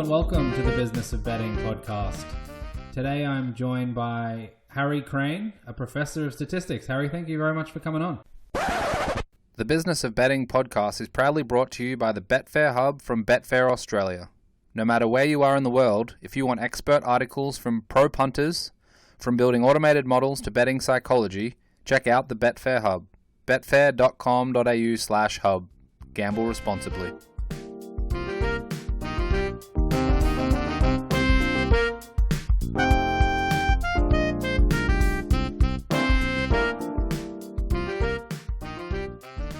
and welcome to the Business of Betting podcast. Today I'm joined by Harry Crane, a professor of statistics. Harry, thank you very much for coming on. The Business of Betting podcast is proudly brought to you by the Betfair Hub from Betfair Australia. No matter where you are in the world, if you want expert articles from pro punters, from building automated models to betting psychology, check out the Betfair Hub. betfair.com.au/hub. Gamble responsibly.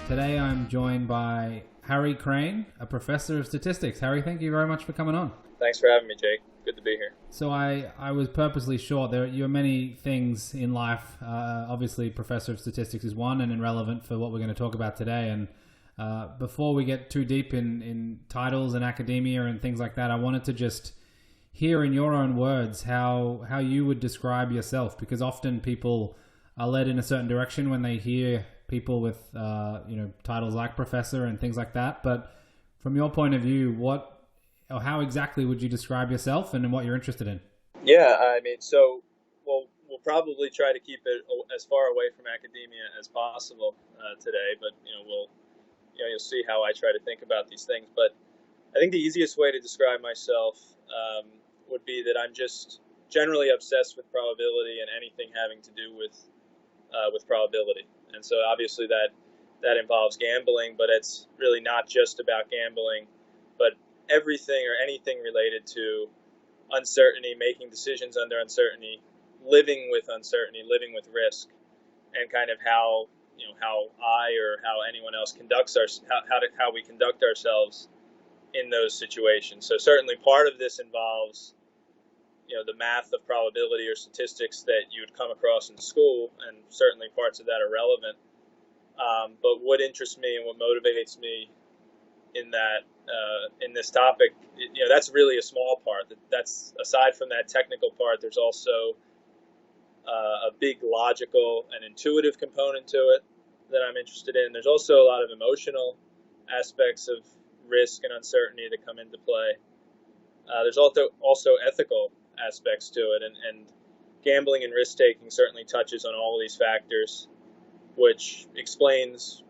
Today I'm joined by Harry Crane, a professor of statistics. Harry, thank you very much for coming on. Thanks for having me, Jake. Good to be here. So I was purposely short. There are many things in life. Obviously, professor of statistics is one and relevant for what we're going to talk about today. And before we get too deep in titles and academia and things like that, I wanted to just hear in your own words how you would describe yourself, because often people are led in a certain direction when they hear people with titles like professor and things like that. But from your point of view, how exactly would you describe yourself and what you're interested in? Yeah, I mean, we'll probably try to keep it as far away from academia as possible today, but you'll see how I try to think about these things. But I think the easiest way to describe myself would be that I'm just generally obsessed with probability and anything having to do with probability. And so obviously that involves gambling, but it's really not just about gambling, but everything or anything related to uncertainty, making decisions under uncertainty, living with uncertainty, living with risk, and kind of how I or how anyone else conducts how we conduct ourselves in those situations. So certainly part of this involves the math of probability or statistics that you would come across in school, and certainly parts of that are relevant. But what interests me and what motivates me in this topic, that's really a small part. That's aside from that technical part, there's also a big logical and intuitive component to it that I'm interested in. There's also a lot of emotional aspects of risk and uncertainty that come into play. There's also ethical aspects to it, and gambling and risk taking certainly touches on all of these factors, which explains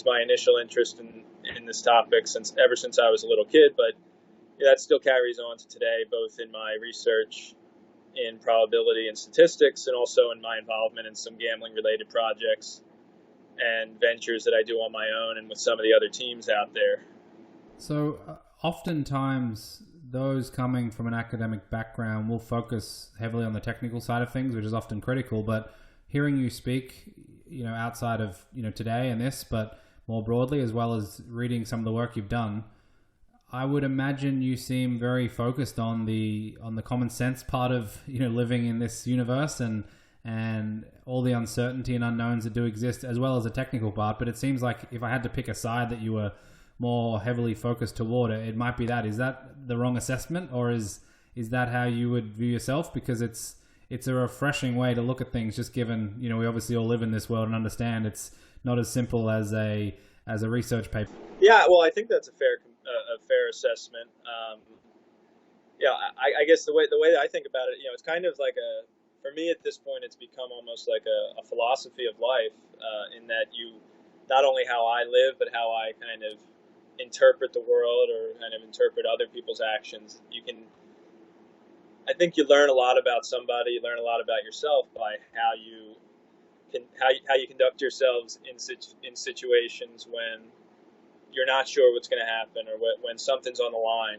my initial interest in this topic ever since I was a little kid. But that still carries on to today, both in my research in probability and statistics, and also in my involvement in some gambling related projects and ventures that I do on my own and with some of the other teams out there. So oftentimes those coming from an academic background will focus heavily on the technical side of things, which is often critical. But hearing you speak, outside of, today and this, but more broadly, as well as reading some of the work you've done, I would imagine you seem very focused on the common sense part of, living in this universe and all the uncertainty and unknowns that do exist, as well as the technical part. But it seems like if I had to pick a side that you were more heavily focused toward, it might be that. Is that the wrong assessment, or is that how you would view yourself? Because it's a refreshing way to look at things, just given, we obviously all live in this world and understand it's not as simple as a research paper. Yeah, well, I think that's a fair assessment. I guess the way that I think about it, it's kind of like for me at this point, it's become almost like a philosophy of life, in that not only how I live, but how I kind of interpret the world or kind of interpret other people's actions. I think you learn a lot about somebody, you learn a lot about yourself by how you conduct yourselves in situations when you're not sure what's going to happen, or when something's on the line.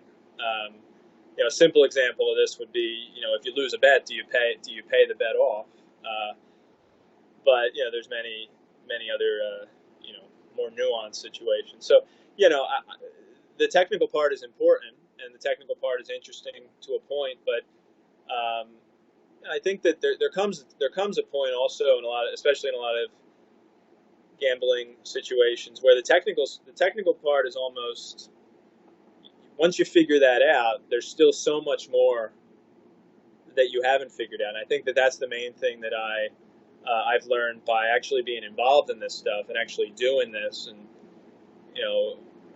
A simple example of this would be, if you lose a bet, do you pay the bet off? But there's many other more nuanced situations. So the technical part is important, and the technical part is interesting to a point, but I think that there comes a point also especially in a lot of gambling situations, where the technical part is almost, once you figure that out, there's still so much more that you haven't figured out. And I think that that's the main thing that I've learned by actually being involved in this stuff and actually doing this. And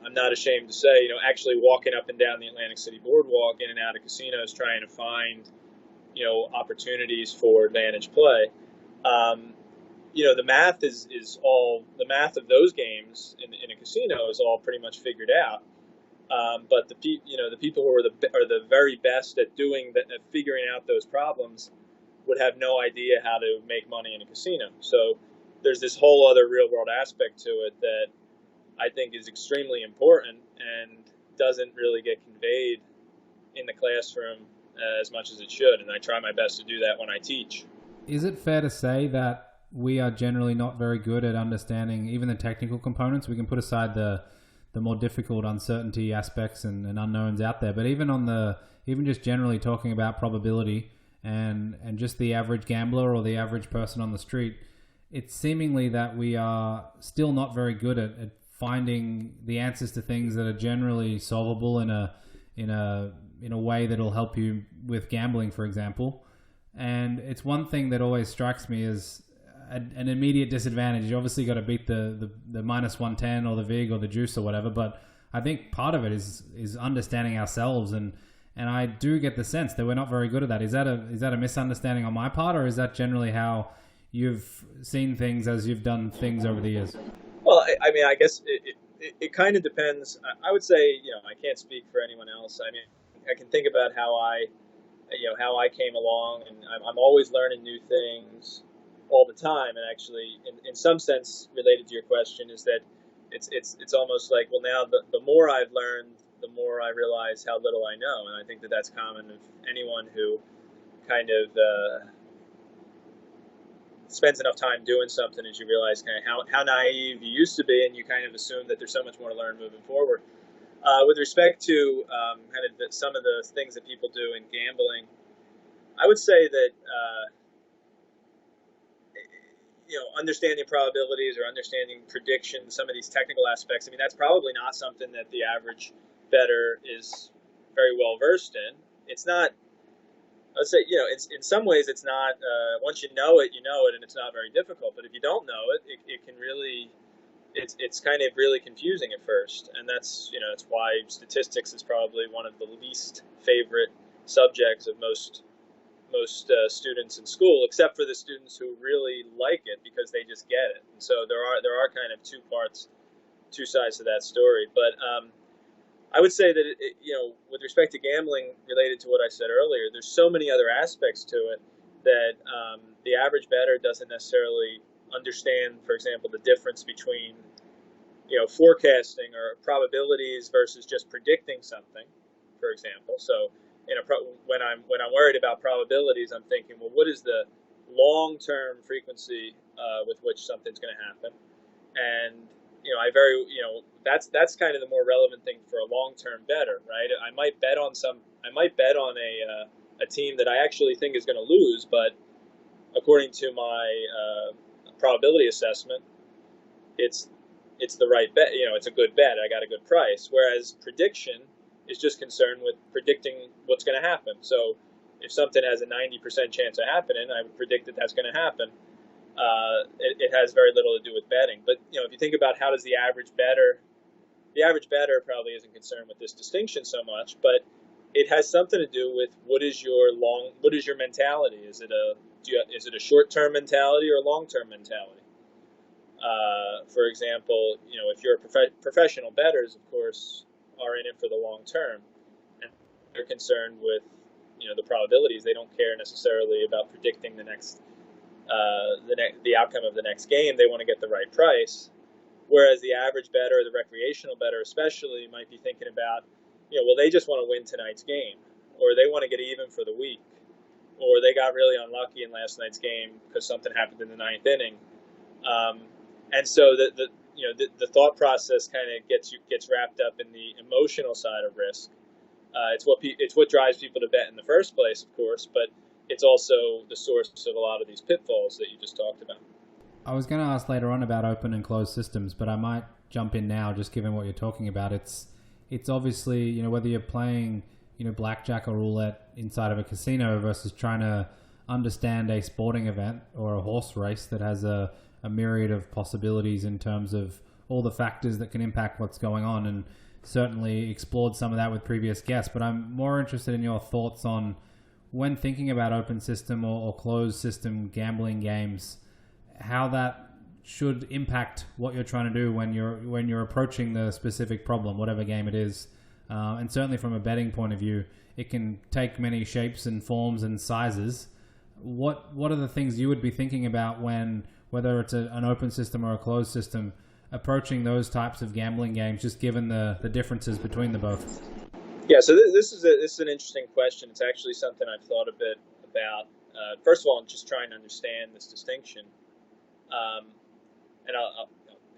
I'm not ashamed to say, actually walking up and down the Atlantic City boardwalk in and out of casinos trying to find, opportunities for advantage play. The math is all the math of those games in a casino is all pretty much figured out. But the people who are the very best at figuring out those problems would have no idea how to make money in a casino. So there's this whole other real world aspect to it that I think is extremely important and doesn't really get conveyed in the classroom as much as it should. And I try my best to do that when I teach. Is it fair to say that we are generally not very good at understanding even the technical components? We can put aside the more difficult uncertainty aspects and unknowns out there, but even just generally talking about probability and just the average gambler or the average person on the street, it's seemingly that we are still not very good at finding the answers to things that are generally solvable in a way that'll help you with gambling, for example. And it's one thing that always strikes me as an immediate disadvantage. You obviously got to beat the minus 110 or the VIG or the juice or whatever, but I think part of it is understanding ourselves, and I do get the sense that we're not very good at that. Is that a misunderstanding on my part, or is that generally how you've seen things as you've done things over the years? Well, I mean, I guess it kind of depends. I would say, I can't speak for anyone else. I mean, I can think about how I came along, and I'm always learning new things all the time. And actually, in some sense, related to your question, is that it's almost like, well, now the more I've learned, the more I realize how little I know. And I think that that's common of anyone who kind of spends enough time doing something, as you realize kind of how naive you used to be, and you kind of assume that there's so much more to learn moving forward. With respect to some of the things that people do in gambling, I would say that understanding probabilities or understanding predictions, some of these technical aspects, I mean, that's probably not something that the average bettor is very well versed in. It's not, let's say, in some ways it's not, once you know it, and it's not very difficult. But if you don't know it, it can really, it's kind of really confusing at first. And that's why statistics is probably one of the least favorite subjects of most students in school, except for the students who really like it because they just get it. And so there are kind of two sides to that story. But I would say that with respect to gambling, related to what I said earlier, there's so many other aspects to it that the average bettor doesn't necessarily understand. For example, the difference between forecasting or probabilities versus just predicting something, for example. So when I'm worried about probabilities, I'm thinking, well, what is the long-term frequency with which something's going to happen? And that's kind of the more relevant thing for a long-term bettor, right? I might bet on a team that I actually think is going to lose, but according to my probability assessment, it's the right bet. It's a good bet. I got a good price. Whereas prediction is just concerned with predicting what's going to happen. So if something has a 90% chance of happening, I would predict that that's going to happen. It has very little to do with betting. But if you think about how does the average bettor probably isn't concerned with this distinction so much, but it has something to do with what is your mentality? Is it a short-term mentality or a long-term mentality? For example, if you're professional bettors, of course, are in it for the long term, and they're concerned with the probabilities. They don't care necessarily about predicting the outcome of the next game. They want to get the right price. Whereas the average bettor, the recreational bettor especially, might be thinking about, well, they just want to win tonight's game, or they want to get even for the week, or they got really unlucky in last night's game because something happened in the ninth inning. And so the thought process kind of gets wrapped up in the emotional side of risk. It's what drives people to bet in the first place, of course, but it's also the source of a lot of these pitfalls that you just talked about. I was going to ask later on about open and closed systems, but I might jump in now, just given what you're talking about. It's obviously, whether you're playing, blackjack or roulette inside of a casino versus trying to understand a sporting event or a horse race that has a myriad of possibilities in terms of all the factors that can impact what's going on, and certainly explored some of that with previous guests. But I'm more interested in your thoughts on when thinking about open system or closed system gambling games, how that should impact what you're trying to do when you're approaching the specific problem, whatever game it is. And certainly from a betting point of view, it can take many shapes and forms and sizes. What are the things you would be thinking about when, whether it's an open system or a closed system, approaching those types of gambling games, just given the differences between the both? Yeah, so this is an interesting question. It's actually something I've thought a bit about. First of all, I'm just trying to understand this distinction, and I'll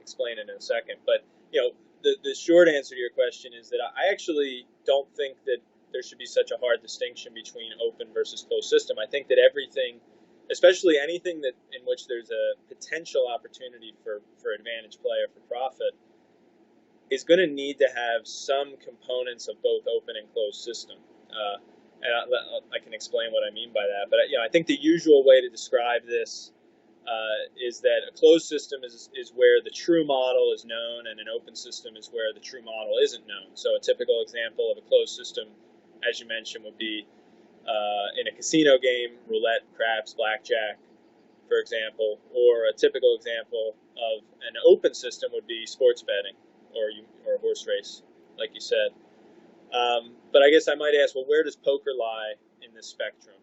explain it in a second. But the short answer to your question is that I actually don't think that there should be such a hard distinction between open versus closed system. I think that everything, especially anything that in which there's a potential opportunity for advantage play or for profit, is going to need to have some components of both open and closed system. And I can explain what I mean by that. But I think the usual way to describe this is that a closed system is where the true model is known, and an open system is where the true model isn't known. So a typical example of a closed system, as you mentioned, would be in a casino game, roulette, craps, blackjack, for example. Or a typical example of an open system would be sports betting or a horse race, like you said. But I guess I might ask, well, where does poker lie in this spectrum?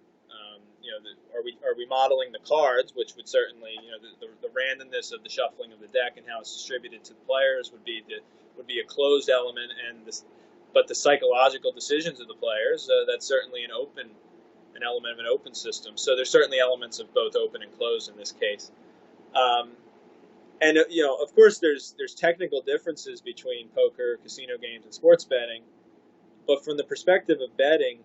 Are we modeling the cards, which would certainly, the randomness of the shuffling of the deck and how it's distributed to the players would be a closed element, but the psychological decisions of the players, that's certainly an element of an open system. So there's certainly elements of both open and closed in this case. And of course, there's technical differences between poker, casino games, and sports betting. But from the perspective of betting,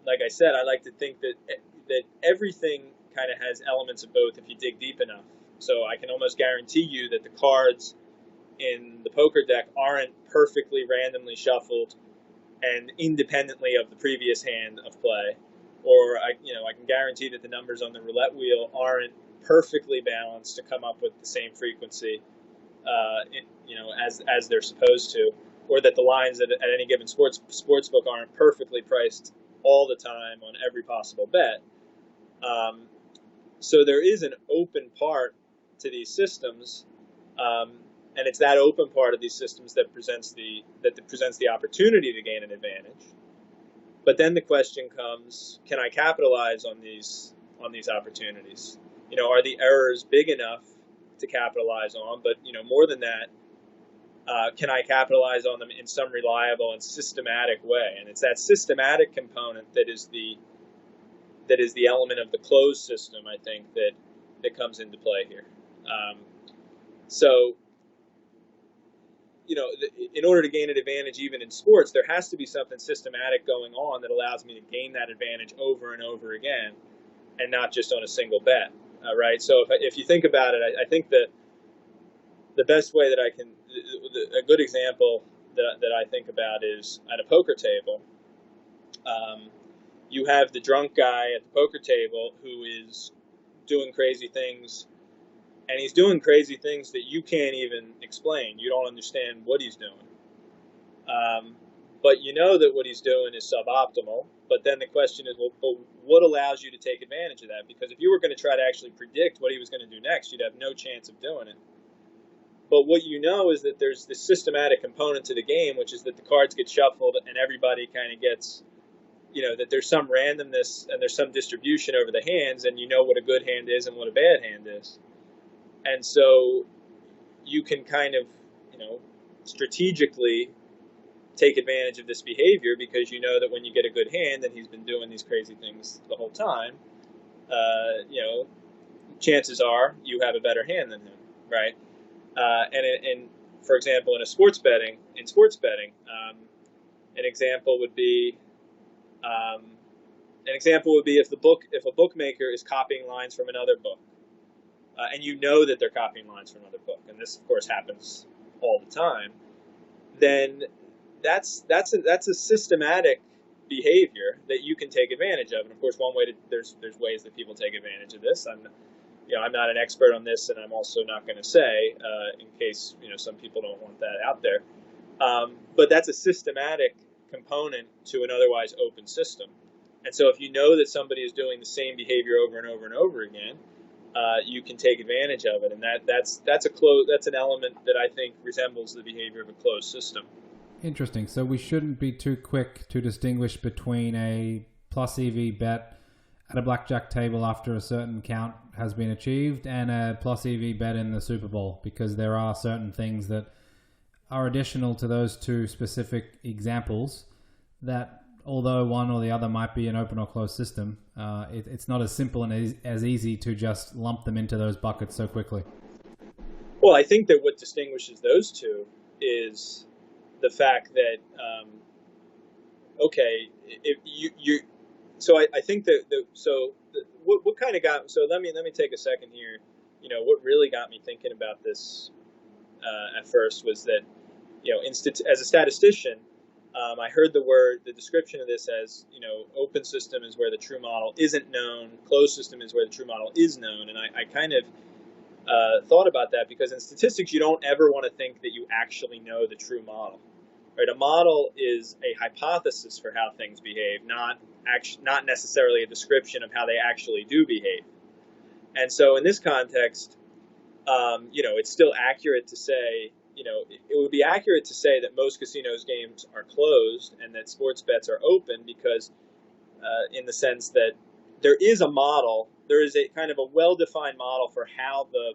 like I said, I like to think that everything kind of has elements of both if you dig deep enough. So I can almost guarantee you that the cards in the poker deck aren't perfectly randomly shuffled and independently of the previous hand of play. Or I can guarantee that the numbers on the roulette wheel aren't perfectly balanced to come up with the same frequency, as they're supposed to, or that the lines at any given sports book aren't perfectly priced all the time on every possible bet. So there is an open part to these systems, and it's that open part of these systems that presents the opportunity to gain an advantage. But then the question comes: can I capitalize on these opportunities? Are the errors big enough to capitalize on? But more than that, can I capitalize on them in some reliable and systematic way? And it's that systematic component that is the element of the closed system, I think, that comes into play here. So, in order to gain an advantage even in sports, there has to be something systematic going on that allows me to gain that advantage over and over again, and not just on a single bet, right? So if you think about it, I think that the best way that a good example that I think about is at a poker table. You have the drunk guy at the poker table who is doing crazy things, and he's doing crazy things that you can't even explain. You don't understand what he's doing. But you know that what he's doing is suboptimal. But then the question is, well, what allows you to take advantage of that? Because if you were going to try to actually predict what he was going to do next, you'd have no chance of doing it. But what you know is that there's this systematic component to the game, which is that the cards get shuffled and everybody kind of gets, that there's some randomness and there's some distribution over the hands, and you know what a good hand is and what a bad hand is. And so you can kind of, strategically take advantage of this behavior, because you know that when you get a good hand and he's been doing these crazy things the whole time, chances are you have a better hand than him, right? And for example, in sports betting, an example would be if a bookmaker is copying lines from another book, and you know that they're copying lines from another book, and this of course happens all the time, then that's a systematic behavior that you can take advantage of. And of course, there's ways that people take advantage of this. I'm not an expert on this, and I'm also not going to say, in case some people don't want that out there. But that's a systematic component to an otherwise open system. And so if you know that somebody is doing the same behavior over and over and over again, you can take advantage of it. And that's an element that I think resembles the behavior of a closed system. Interesting. So we shouldn't be too quick to distinguish between a plus EV bet at a blackjack table after a certain count has been achieved and a plus EV bet in the Super Bowl, because there are certain things that are additional to those two specific examples that, although one or the other might be an open or closed system, it's not as simple and as easy to just lump them into those buckets so quickly. Well, I think that what distinguishes those two is the fact that, if you so I think that what kind of got, so let me take a second here. What really got me thinking about this at first was that, as a statistician, I heard the description of this as, open system is where the true model isn't known, closed system is where the true model is known. And I kind of thought about that, because in statistics, you don't ever want to think that you actually know the true model. Right? A model is a hypothesis for how things behave, not necessarily a description of how they actually do behave. And so in this context, it's still accurate to say, it would be accurate to say that most casinos games are closed and that sports bets are open, because in the sense that there is a model, there is a kind of a well-defined model for how the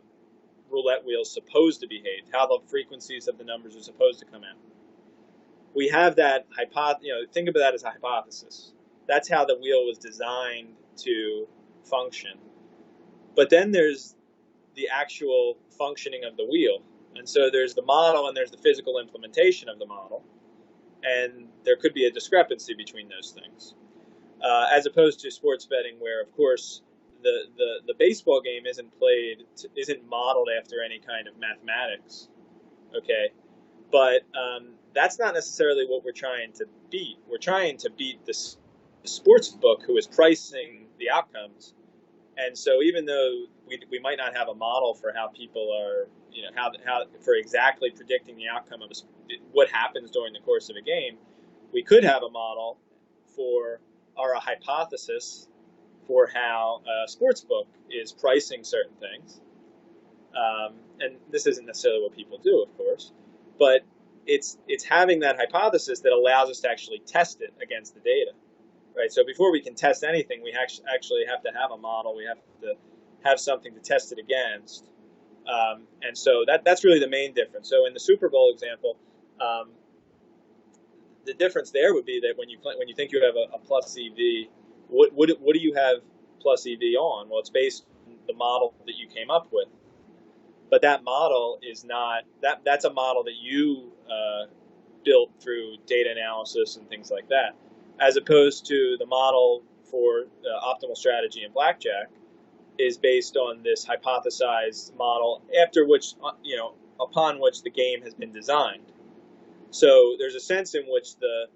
roulette wheel is supposed to behave, how the frequencies of the numbers are supposed to come out. We have that think of that as a hypothesis. That's how the wheel was designed to function. But then there's the actual functioning of the wheel. And so there's the model and there's the physical implementation of the model. And there could be a discrepancy between those things. As opposed to sports betting, where, of course, the baseball game isn't modeled after any kind of mathematics. Okay? But that's not necessarily what we're trying to beat. We're trying to beat the sports book who is pricing the outcomes. And so even though we might not have a model for how people are, how for exactly predicting the outcome of what happens during the course of a game, we could have a model or a hypothesis for how a sports book is pricing certain things. And this isn't necessarily what people do, of course, but it's having that hypothesis that allows us to actually test it against the data, right? So before we can test anything, we actually have to have a model. We have to have something to test it against. And so that's really the main difference. So in the Super Bowl example, the difference there would be that when you think you have a plus EV, what do you have plus EV on? Well, it's based on the model that you came up with. But that model is not that's a model that you built through data analysis and things like that, as opposed to the model for optimal strategy in blackjack is based on this hypothesized model upon which the game has been designed. So there's a sense in which the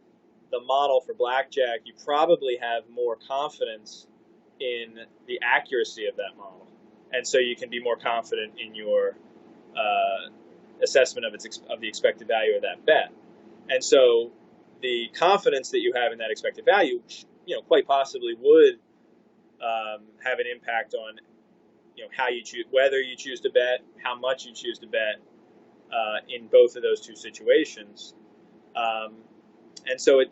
model for blackjack, you probably have more confidence in the accuracy of that model. And so you can be more confident in your assessment of the expected value of that bet. And so the confidence that you have in that expected value, quite possibly would have an impact on, how you choose, whether you choose to bet, how much you choose to bet in both of those two situations. And so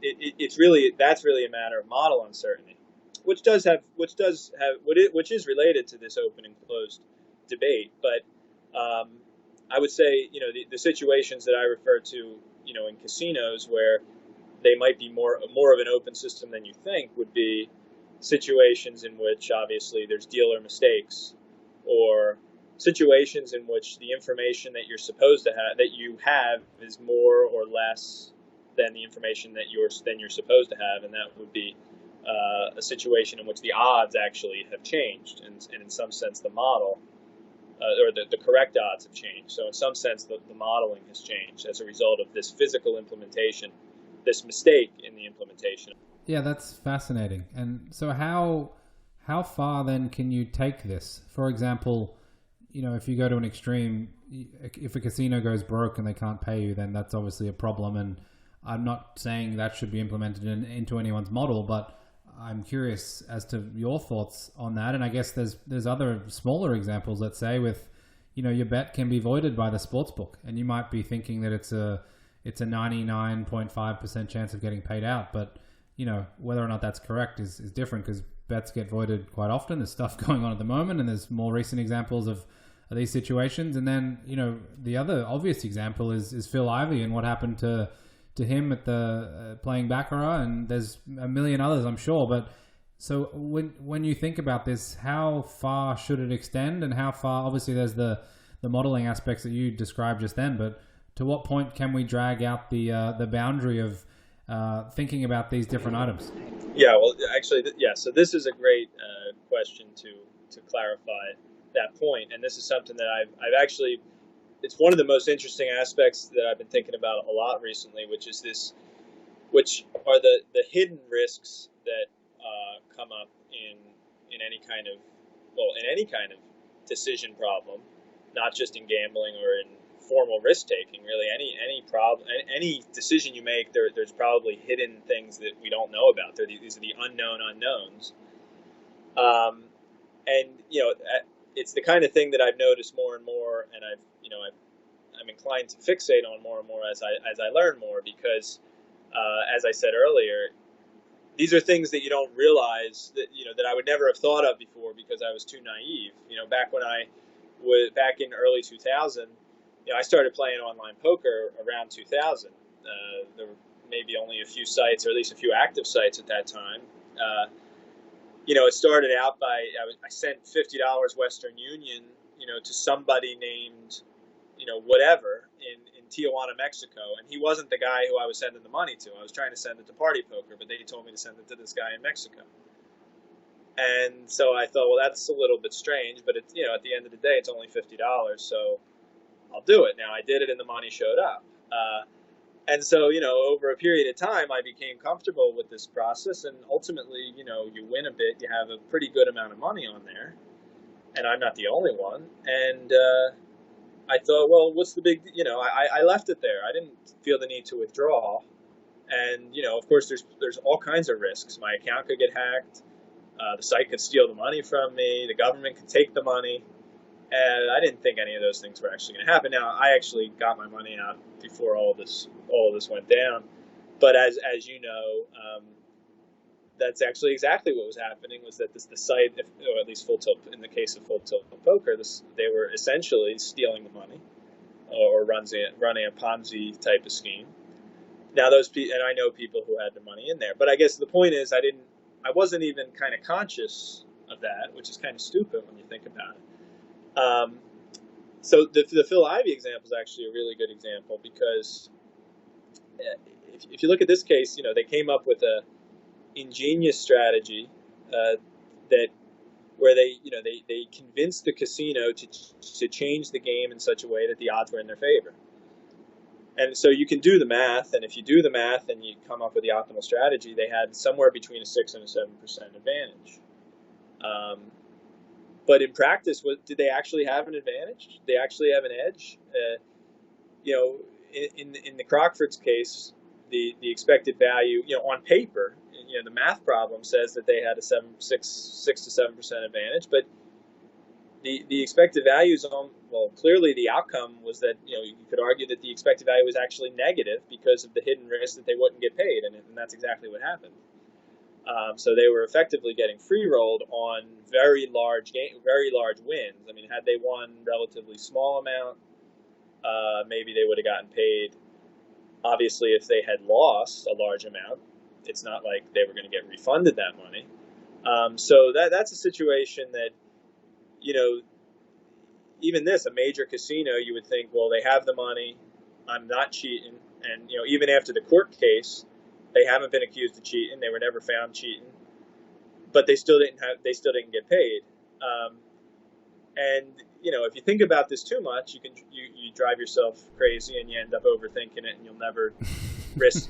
that's really a matter of model uncertainty, which is related to this open and closed debate. But I would say, the situations that I refer to, in casinos where they might be more of an open system than you think would be situations in which obviously there's dealer mistakes, or situations in which the information that you're supposed to have, that you have, is more or less than the information that you're supposed to have, and that would be a situation in which the odds actually have changed, and in some sense the model or the correct odds have changed. So in some sense the modeling has changed as a result of this physical implementation, this mistake in the implementation. Yeah, that's fascinating. And so how how far then can you take this? For example, if you go to an extreme, if a casino goes broke and they can't pay you, then that's obviously a problem. And I'm not saying that should be implemented into anyone's model, but I'm curious as to your thoughts on that. And I guess there's other smaller examples, let's say, with, your bet can be voided by the sportsbook, and you might be thinking that it's a 99.5% chance of getting paid out, but whether or not that's correct is different, because bets get voided quite often. There's stuff going on at the moment, and there's more recent examples of these situations. And then the other obvious example is Phil Ivey and what happened to him at the playing baccarat, and there's a million others, I'm sure. But so when you think about this, how far should it extend, and how far? Obviously, there's the modeling aspects that you described just then, but to what point can we drag out the boundary of thinking about these different items? Yeah, well, actually, so this is a great question to clarify that point, and this is something that I've actually, it's one of the most interesting aspects that I've been thinking about a lot recently, which are the hidden risks that come up in any kind of decision problem, not just in gambling or in formal risk taking. Really, any decision you make, there's probably hidden things that we don't know about. These are the unknown unknowns, and it's the kind of thing that I've noticed more and more, and I'm inclined to fixate on more and more as I learn more, because as I said earlier, these are things that you don't realize that I would never have thought of before because I was too naive. Back in early 2000. I started playing online poker around 2000. There were maybe only a few sites, or at least a few active sites at that time. It started out by I sent $50 Western Union, to somebody named, whatever in Tijuana, Mexico, and he wasn't the guy who I was sending the money to. I was trying to send it to Party Poker, but they told me to send it to this guy in Mexico. And so I thought, well, that's a little bit strange, but it's, at the end of the day, it's only $50, so I'll do it. Now, I did it and the money showed up. And so, over a period of time, I became comfortable with this process, and ultimately, you win a bit, you have a pretty good amount of money on there, and I'm not the only one. And I thought, well, what's the big, I left it there. I didn't feel the need to withdraw. And, of course, there's all kinds of risks. My account could get hacked. The site could steal the money from me. The government could take the money. And I didn't think any of those things were actually going to happen. Now, I actually got my money out before all of this went down. But as you know, that's actually exactly what was happening. Was that the site, or at least Full Tilt, in the case of Full Tilt Poker, they were essentially stealing the money, or running a Ponzi type of scheme. Now and I know people who had the money in there. But I guess the point is, I wasn't even kind of conscious of that, which is kind of stupid when you think about it. So the Phil Ivey example is actually a really good example, because if you look at this case, they came up with a ingenious strategy where they convinced the casino to change the game in such a way that the odds were in their favor. And so you can do the math, and if you do the math and you come up with the optimal strategy, they had somewhere between a 6 and a 7% advantage. But in practice, did they actually have an advantage? Did they actually have an edge? In the Crockford's case, the expected value, on paper, the math problem says that they had a 6 to 7% advantage, but the expected values clearly the outcome was that, you could argue that the expected value was actually negative because of the hidden risk that they wouldn't get paid, and that's exactly what happened. So they were effectively getting free rolled on very large wins. I mean, had they won relatively small amount, maybe they would have gotten paid. Obviously, if they had lost a large amount, it's not like they were going to get refunded that money. So that's a situation that, even a major casino, you would think, well, they have the money, I'm not cheating, and even after the court case, they haven't been accused of cheating. They were never found cheating, but they still didn't get paid. And if you think about this too much, you drive yourself crazy, and you end up overthinking it, and you'll never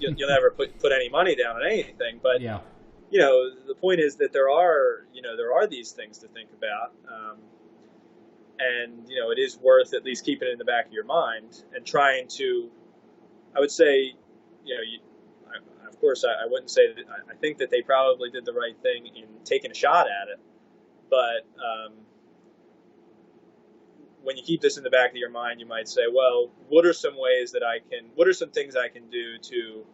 you'll never put any money down on anything. But yeah. the point is that there are these things to think about, and it is worth at least keeping it in the back of your mind and trying to. I would say, of course, I wouldn't say that. I think that they probably did the right thing in taking a shot at it, but when you keep this in the back of your mind, you might say, well, what are some things I can do to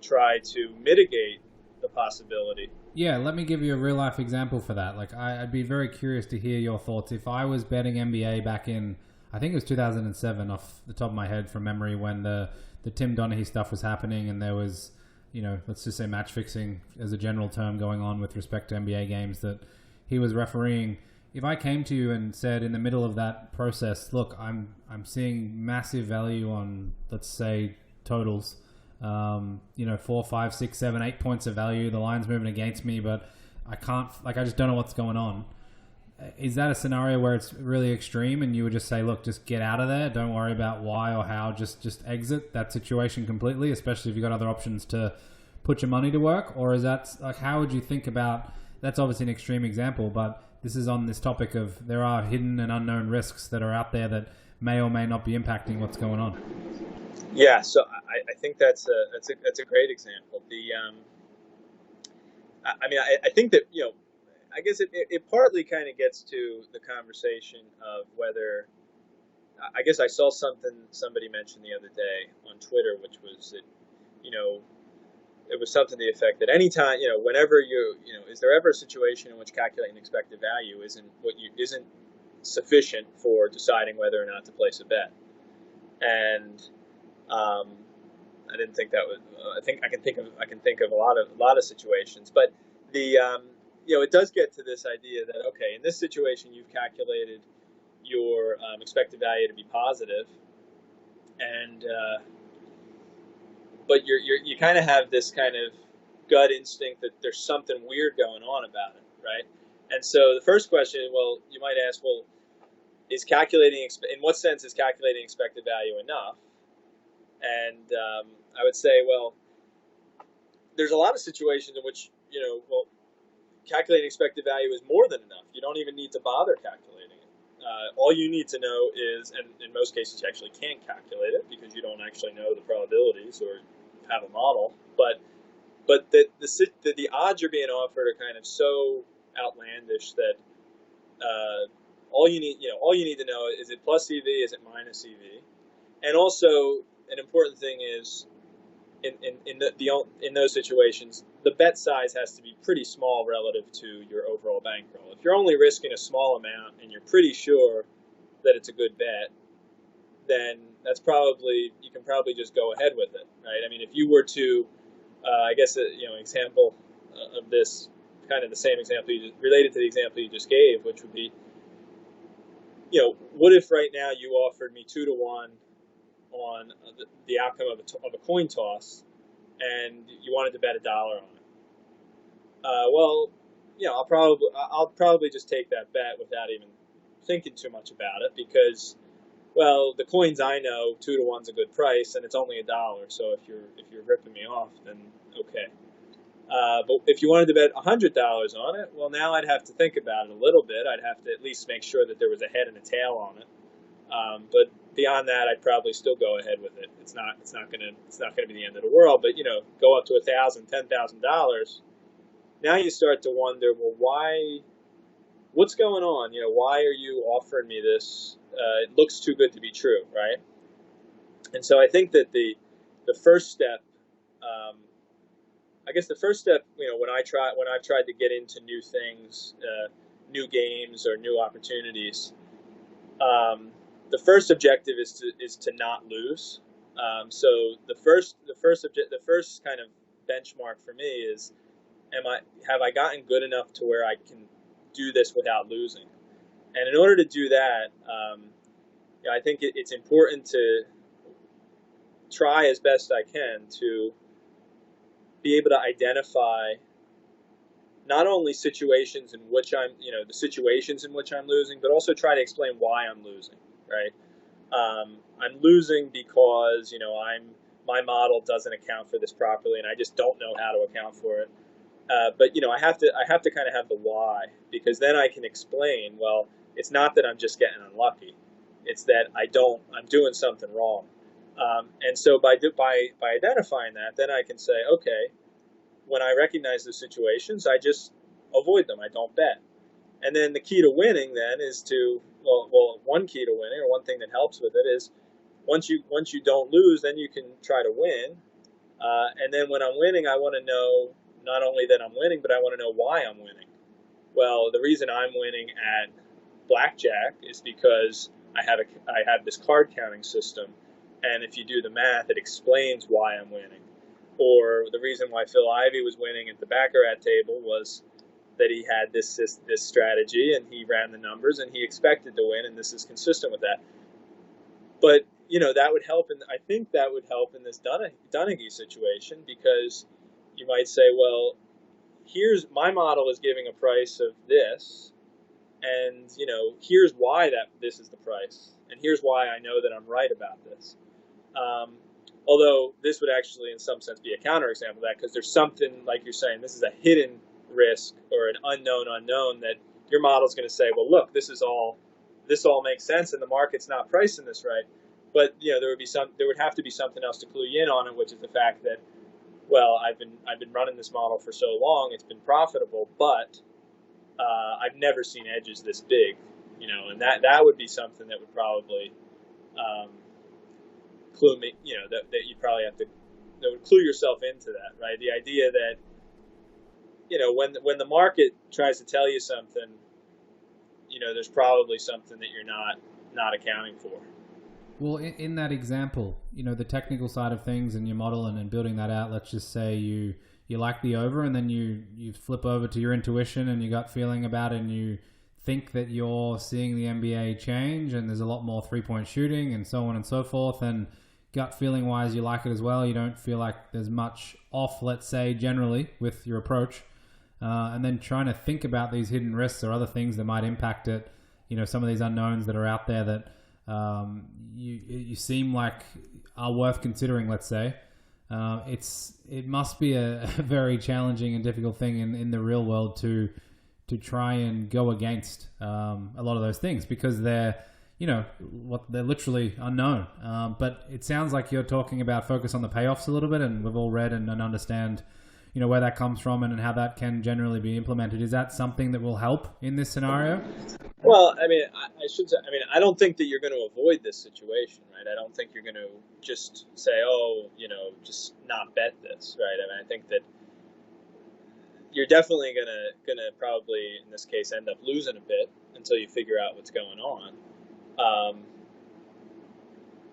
try to mitigate the possibility? Yeah, let me give you a real life example for that. Like, I'd be very curious to hear your thoughts. If I was betting NBA back in, I think it was 2007 off the top of my head from memory, when the Tim Donaghy stuff was happening and there was, let's just say match fixing as a general term going on with respect to NBA games that he was refereeing. If I came to you and said in the middle of that process, look, I'm seeing massive value on, let's say, totals, 4, 5, 6, 7, 8 points of value. The line's moving against me, but I just don't know what's going on. Is that a scenario where it's really extreme and you would just say, look, just get out of there. Don't worry about why or how. Just exit that situation completely, especially if you've got other options to put your money to work? Or is that, like, how would you think about, that's obviously an extreme example, but this is on this topic of there are hidden and unknown risks that are out there that may or may not be impacting what's going on. Yeah, so I think that's a great example. I think that I guess it partly kind of gets to the conversation of whether, I guess I saw somebody mentioned the other day on Twitter, which was that it was something to the effect that anytime whenever is there ever a situation in which calculating expected value isn't sufficient for deciding whether or not to place a bet? And I didn't think that was. I think I can think of a lot of situations, but it does get to this idea that, okay, in this situation you've calculated your expected value to be positive, and but you kind of have this kind of gut instinct that there's something weird going on about it, right? And so the first question, well, you might ask, well, in what sense is calculating expected value enough? And I would say, well, there's a lot of situations in which, calculating expected value is more than enough. You don't even need to bother calculating it. All you need to know is, and in most cases you actually can't calculate it because you don't actually know the probabilities or have a model, but the odds you're being offered are kind of so outlandish that all you need to know is it plus EV, is it minus EV, and also an important thing is in those situations the bet size has to be pretty small relative to your overall bankroll. If you're only risking a small amount and you're pretty sure that it's a good bet, then you can probably just go ahead with it, right? I mean, if you were to, I guess, example of this, kind of the same example related to the example you just gave, which would be, what if right now you offered me 2-to-1 on the outcome of a coin toss, and you wanted to bet $1 on it? Well, I'll probably just take that bet without even thinking too much about it because, well, the coins I know 2-to-1's a good price, and it's only $1. So if you're ripping me off, then okay. But if you wanted to bet $100 on it, well, now I'd have to think about it a little bit. I'd have to at least make sure that there was a head and a tail on it. But beyond that, I'd probably still go ahead with it. It's not gonna be the end of the world. But go up to $1,000, $10,000. Now you start to wonder, well, what's going on? Why are you offering me this? It looks too good to be true, right? And so I think that the first step, when I've tried to get into new things, new games or new opportunities, the first objective is to not lose. So the first kind of benchmark for me is, have I gotten good enough to where I can do this without losing? And in order to do that, I think it's important to try as best I can to be able to identify not only situations in which the situations in which I'm losing, but also try to explain why I'm losing, right? I'm losing because, my model doesn't account for this properly and I just don't know how to account for it. But I have to kind of have the why, because then I can explain. Well, it's not that I'm just getting unlucky; it's that I'm doing something wrong. And so by identifying that, then I can say, okay, when I recognize the situations, I just avoid them. I don't bet. And then the key to winning then is to one key to winning, or one thing that helps with it, is once you don't lose, then you can try to win. And then when I'm winning, I want to know not only that I'm winning, but I want to know why I'm winning. Well, the reason I'm winning at blackjack is because I have this card counting system, and if you do the math, it explains why I'm winning. Or the reason why Phil Ivey was winning at the baccarat table was that he had this strategy, and he ran the numbers, and he expected to win, and this is consistent with that. But that would help, and I think that would help in this Dunnigy situation, because you might say, well, here's my model is giving a price of this, and here's why this is the price, and here's why I know that I'm right about this. Although this would actually, in some sense, be a counterexample of that, because there's something, like you're saying, this is a hidden risk or an unknown that your model's going to say, well, look, this all makes sense, and the market's not pricing this right. But there would have to be something else to clue you in on it, which is the fact that, well, I've been running this model for so long, it's been profitable, but I've never seen edges this big, and that would be something that would probably clue me, that you probably have to, that would clue yourself into that, right? The idea that, when the market tries to tell you something, there's probably something that you're not accounting for. Well, in that example, the technical side of things and your model and building that out, let's just say you like the over, and then you flip over to your intuition and your gut feeling about it, and you think that you're seeing the NBA change and there's a lot more three-point shooting and so on and so forth, and gut feeling wise you like it as well. You don't feel like there's much off, let's say, generally with your approach. And then trying to think about these hidden risks or other things that might impact it, some of these unknowns that are out there that you seem like are worth considering, let's say. It must be a very challenging and difficult thing in the real world to try and go against a lot of those things, because they're literally unknown. But it sounds like you're talking about focus on the payoffs a little bit, and we've all read and understand where that comes from and how that can generally be implemented. Is that something that will help in this scenario? Well, I mean, I should say, I don't think that you're going to avoid this situation, right? I don't think you're going to just say, just not bet this, right? I think that you're definitely going to probably, in this case, end up losing a bit until you figure out what's going on.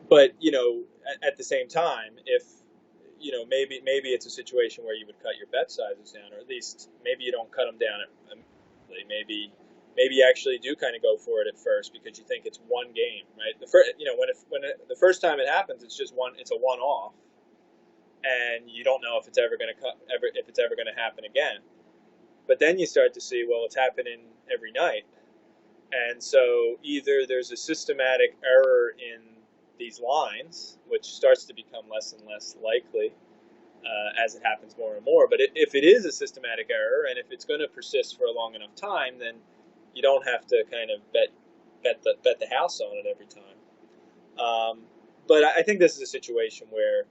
But, at the same time, if, maybe it's a situation where you would cut your bet sizes down, or at least maybe you don't cut them down immediately. Maybe you actually do kind of go for it at first because you think it's one game, right? The first time it happens, it's a one-off, and you don't know if it's ever going to happen again. But then you start to see, well, it's happening every night, and so either there's a systematic error in these lines, which starts to become less and less likely as it happens more and more. But if it is a systematic error, and if it's going to persist for a long enough time, then you don't have to kind of bet the house on it every time. But I think this is a situation where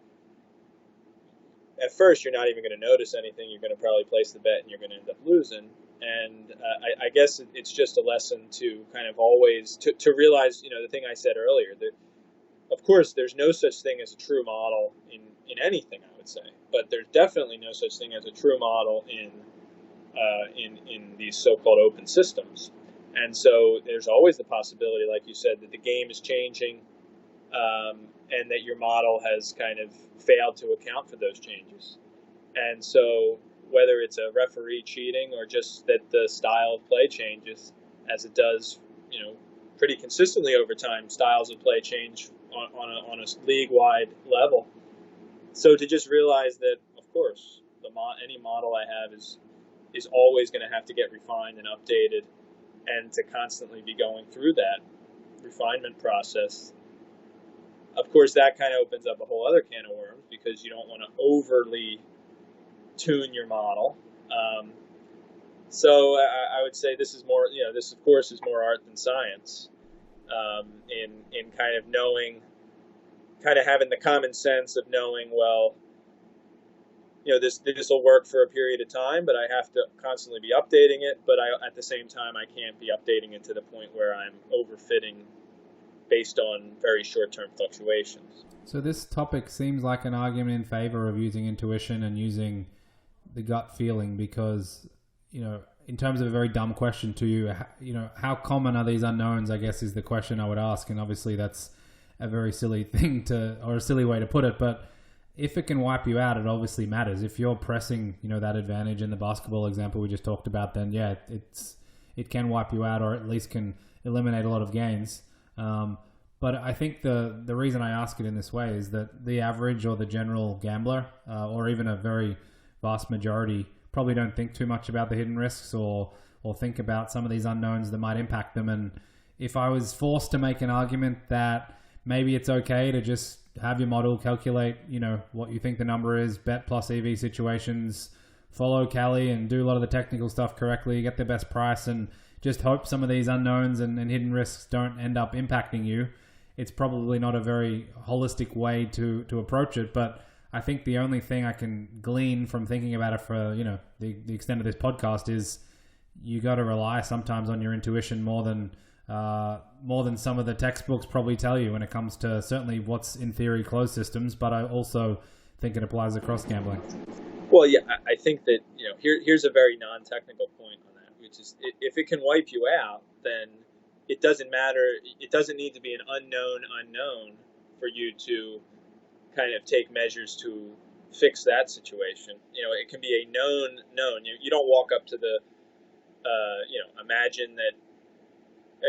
at first you're not even going to notice anything. You're going to probably place the bet and you're going to end up losing. And I guess it's just a lesson to kind of always to realize, the thing I said earlier, that of course there's no such thing as a true model in anything, I would say, but there's definitely no such thing as a true model in these so-called open systems. And so there's always the possibility, like you said, that the game is changing, and that your model has kind of failed to account for those changes. And so whether it's a referee cheating or just that the style of play changes, as it does, pretty consistently over time, styles of play change on a league-wide level. So to just realize that, of course, any model I have is always going to have to get refined and updated, and to constantly be going through that refinement process. Of course, that kind of opens up a whole other can of worms, because you don't want to overly tune your model, So I would say this is more, this of course is more art than science, in kind of knowing, kind of having the common sense of knowing, well, this will work for a period of time, but I have to constantly be updating it. But at the same time, I can't be updating it to the point where I'm overfitting based on very short-term fluctuations. So this topic seems like an argument in favor of using intuition and using the gut feeling because, in terms of a very dumb question to you, how common are these unknowns, I guess, is the question I would ask. And obviously that's a very silly thing or a silly way to put it. But if it can wipe you out, it obviously matters. If you're pressing, that advantage in the basketball example we just talked about, then yeah, it can wipe you out or at least can eliminate a lot of gains. But I think the reason I ask it in this way is that the average or the general gambler, or even a very vast majority, probably don't think too much about the hidden risks or think about some of these unknowns that might impact them. And if I was forced to make an argument that maybe it's okay to just have your model calculate, what you think the number is, bet plus EV situations, follow Cali and do a lot of the technical stuff correctly, get the best price and just hope some of these unknowns and hidden risks don't end up impacting you. It's probably not a very holistic way to approach it, but I think the only thing I can glean from thinking about it for, the extent of this podcast is you got to rely sometimes on your intuition more than some of the textbooks probably tell you when it comes to certainly what's in theory closed systems, but I also think it applies across gambling. Well, yeah, I think that, here's a very non-technical point on that, which is if it can wipe you out, then it doesn't matter. It doesn't need to be an unknown for you to kind of take measures to fix that situation. It can be a known. You don't walk up to the, imagine that.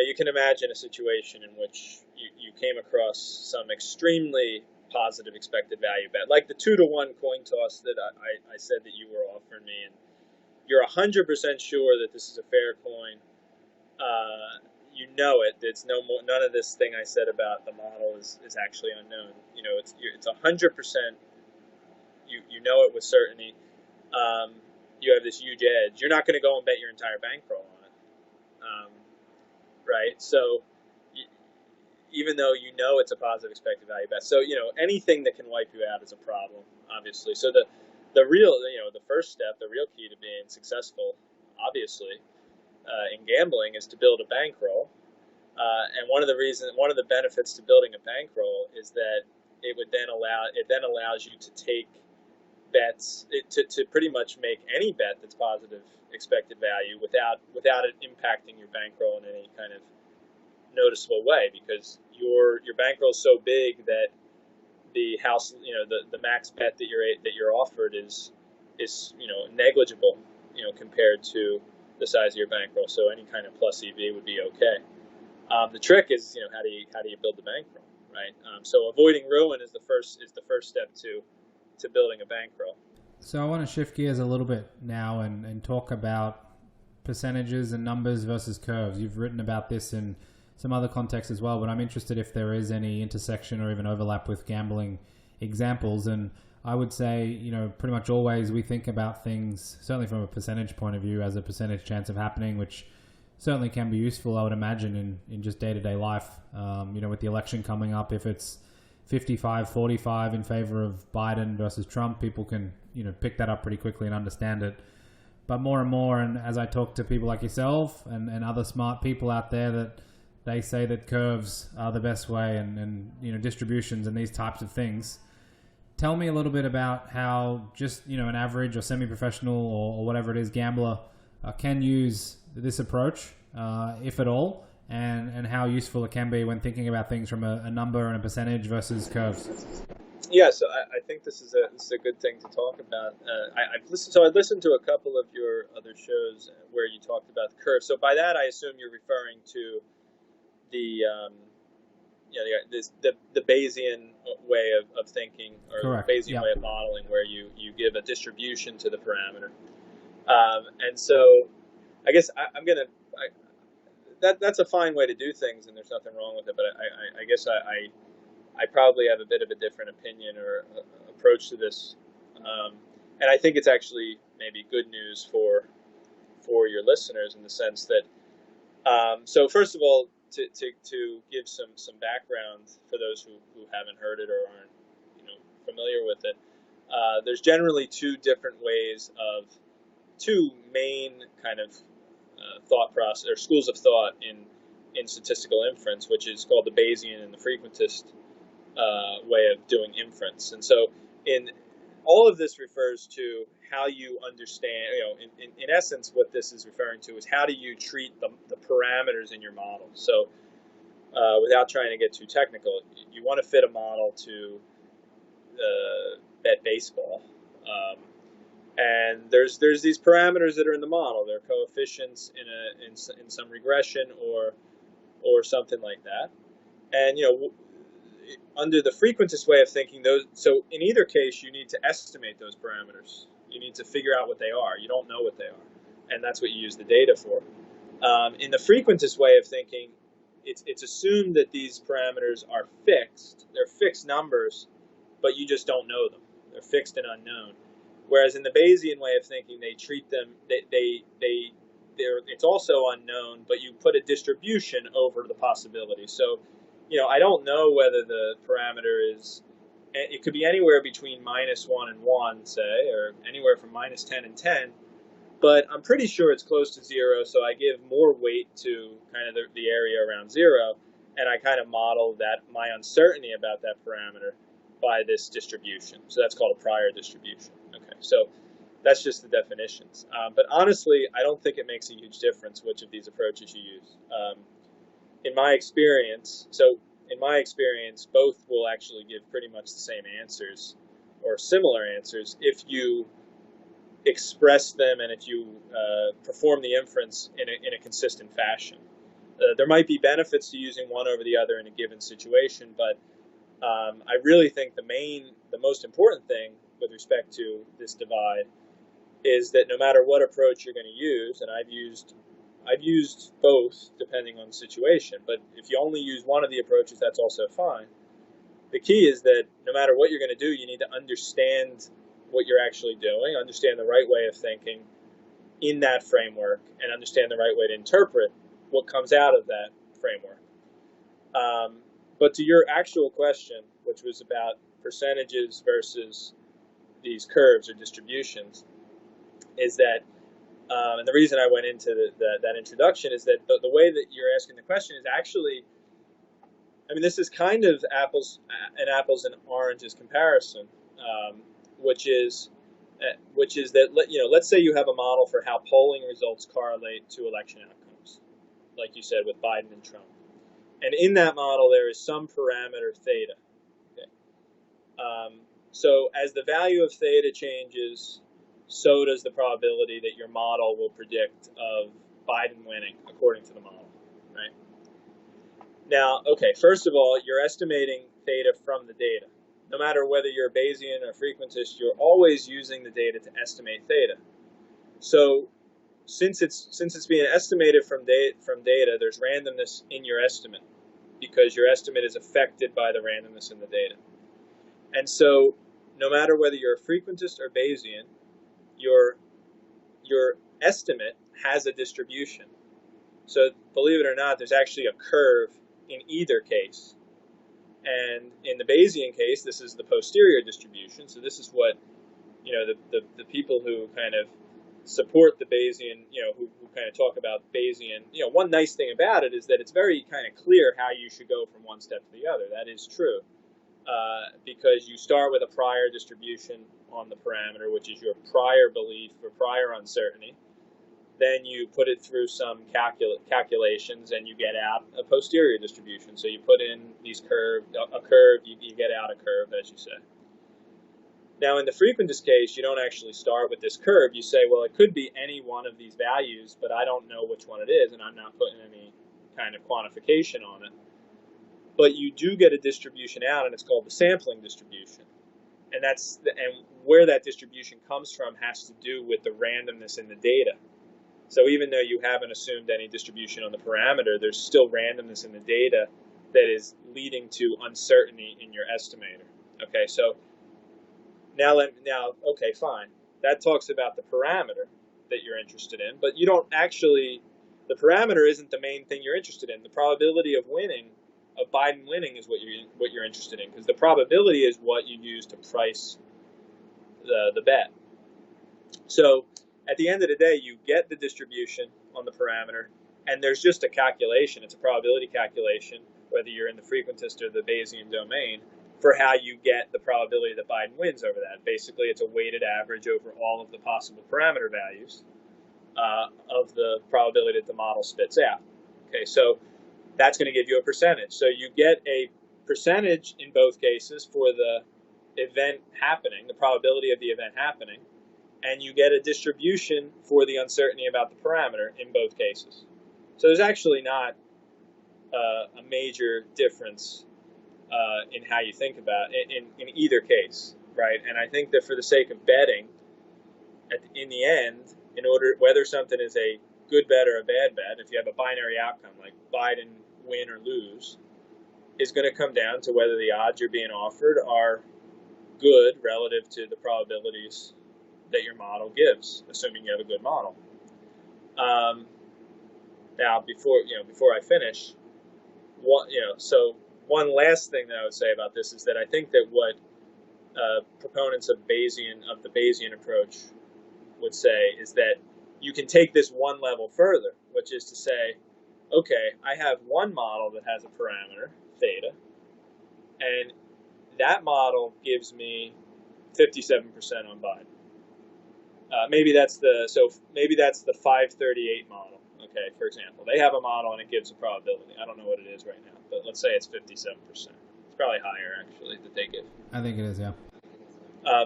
You can imagine a situation in which you came across some extremely positive expected value bet, like the 2-to-1 coin toss that I said that you were offering me, and you're 100% sure that this is a fair coin. It's none of this thing I said about the model is actually unknown. It's 100%. You know it with certainty. You have this huge edge. You're not going to go and bet your entire bankroll on it, right? So even though it's a positive expected value bet, so anything that can wipe you out is a problem, obviously. So the real the first step, the real key to being successful, obviously, in gambling is to build a bankroll. And one of the benefits to building a bankroll is that it then allows you to take bets, to pretty much make any bet that's positive expected value without it impacting your bankroll in any kind of noticeable way, because your bankroll is so big that the house, the max bet that you're offered is negligible, compared to the size of your bankroll. So any kind of plus EV would be okay. The trick is, how do you build the bankroll, right? So avoiding ruin is the first step to building a bankroll. So I want to shift gears a little bit now and talk about percentages and numbers versus curves. You've written about this in some other contexts as well, but I'm interested if there is any intersection or even overlap with gambling examples. And I would say, pretty much always we think about things, certainly from a percentage point of view, as a percentage chance of happening, which certainly can be useful, I would imagine, in just day-to-day life. With the election coming up, if it's 55-45 in favor of Biden versus Trump, people can, pick that up pretty quickly and understand it. But more and more, and as I talk to people like yourself and other smart people out there, that they say that curves are the best way and distributions and these types of things. Tell me a little bit about how just, an average or semi-professional or whatever it is gambler can use this approach, if at all, and how useful it can be when thinking about things from a number and a percentage versus curves. Yeah, so I think this is a good thing to talk about. I listened to a couple of your other shows where you talked about the curve. So by that, I assume you're referring to the Bayesian way of thinking, or Correct. Bayesian way of modeling, where you give a distribution to the parameter. And so I guess that's a fine way to do things, and there's nothing wrong with it. But I guess I probably have a bit of a different opinion or approach to this, and I think it's actually maybe good news for your listeners, in the sense that so first of all, to give some background for those who haven't heard it or aren't familiar with it, there's generally two main kind of thought process or schools of thought in statistical inference, which is called the Bayesian and the frequentist way of doing inference. And so in all of this refers to how you understand, in essence, what this is referring to is how do you treat the parameters in your model. So without trying to get too technical, you want to fit a model to bet baseball. And there's these parameters that are in the model. They're coefficients in some regression or something like that. And under the frequentist way of thinking, so in either case you need to estimate those parameters. You need to figure out what they are. You don't know what they are, and that's what you use the data for. In the frequentist way of thinking, it's assumed that these parameters are fixed. They're fixed numbers, but you just don't know them. They're fixed and unknown. Whereas in the Bayesian way of thinking, they treat them, it's also unknown, but you put a distribution over the possibility. So, I don't know whether the parameter is, it could be anywhere between -1 and 1, say, or anywhere from -10 and 10, but I'm pretty sure it's close to 0, so I give more weight to kind of the area around 0, and I kind of model that my uncertainty about that parameter by this distribution. So that's called a prior distribution. Okay, so that's just the definitions. But honestly, I don't think it makes a huge difference which of these approaches you use. In my experience, both will actually give pretty much the same answers or similar answers if you express them and if you perform the inference in a consistent fashion. There might be benefits to using one over the other in a given situation, but I really think the most important thing with respect to this divide is that no matter what approach you're going to use, and I've used both depending on the situation, but if you only use one of the approaches, that's also fine. The key is that no matter what you're going to do, you need to understand what you're actually doing, understand the right way of thinking in that framework, and understand the right way to interpret what comes out of that framework. But to your actual question, which was about percentages versus these curves or distributions, is that, and the reason I went into that introduction is that the way that you're asking the question is actually, this is kind of apples and oranges comparison, which is that let's say you have a model for how polling results correlate to election outcomes, like you said with Biden and Trump. And in that model, there is some parameter theta. Okay. So as the value of theta changes, so does the probability that your model will predict of Biden winning according to the model, right? Now, okay, first of all, you're estimating theta from the data. No matter whether you're Bayesian or frequentist, you're always using the data to estimate theta. So since it's being estimated from data, there's randomness in your estimate because your estimate is affected by the randomness in the data. And so no matter whether you're a frequentist or Bayesian, your estimate has a distribution. So believe it or not, there's actually a curve in either case. And in the Bayesian case, this is the posterior distribution. So this is what, the people who kind of support the Bayesian, who kind of talk about Bayesian, one nice thing about it is that it's very kind of clear how you should go from one step to the other. That is true. Because you start with a prior distribution on the parameter, which is your prior belief or prior uncertainty. Then you put it through some calculations, and you get out a posterior distribution. So you put in a curve, you get out a curve, as you say. Now, in the frequentist case, you don't actually start with this curve. You say, well, it could be any one of these values, but I don't know which one it is, and I'm not putting any kind of quantification on it. But you do get a distribution out, and it's called the sampling distribution. And where that distribution comes from has to do with the randomness in the data. So even though you haven't assumed any distribution on the parameter, there's still randomness in the data that is leading to uncertainty in your estimator. Okay, so now okay, fine. that talks about the parameter that you're interested in, but you don't actually, the parameter isn't the main thing you're interested in. The probability of winning, of Biden winning, is what you're interested in, because the probability is what you use to price the bet. So at the end of the day, you get the distribution on the parameter, and there's just a calculation. It's a probability calculation, whether you're in the frequentist or the Bayesian domain, for how you get the probability that Biden wins over that. Basically, it's a weighted average over all of the possible parameter values of the probability that the model spits out. Okay, so that's going to give you a percentage. So you get a percentage in both cases for the event happening, the probability of the event happening, and you get a distribution for the uncertainty about the parameter in both cases. So there's actually not a major difference in how you think about it in either case, right? And I think that for the sake of betting, in the end, in order, whether something is a good bet or a bad bet, if you have a binary outcome like Biden win or lose, is going to come down to whether the odds you're being offered are good relative to the probabilities that your model gives, assuming you have a good model. Now, before I finish, one last thing that I would say about this is that I think that what proponents of the Bayesian approach would say is that you can take this one level further, which is to say, okay, I have one model that has a parameter, theta, and that model gives me 57% on Biden. Maybe that's the 538 model. Okay, for example, they have a model and it gives a probability. I don't know what it is right now, but let's say it's 57%. It's probably higher actually that they give. I think it is, yeah.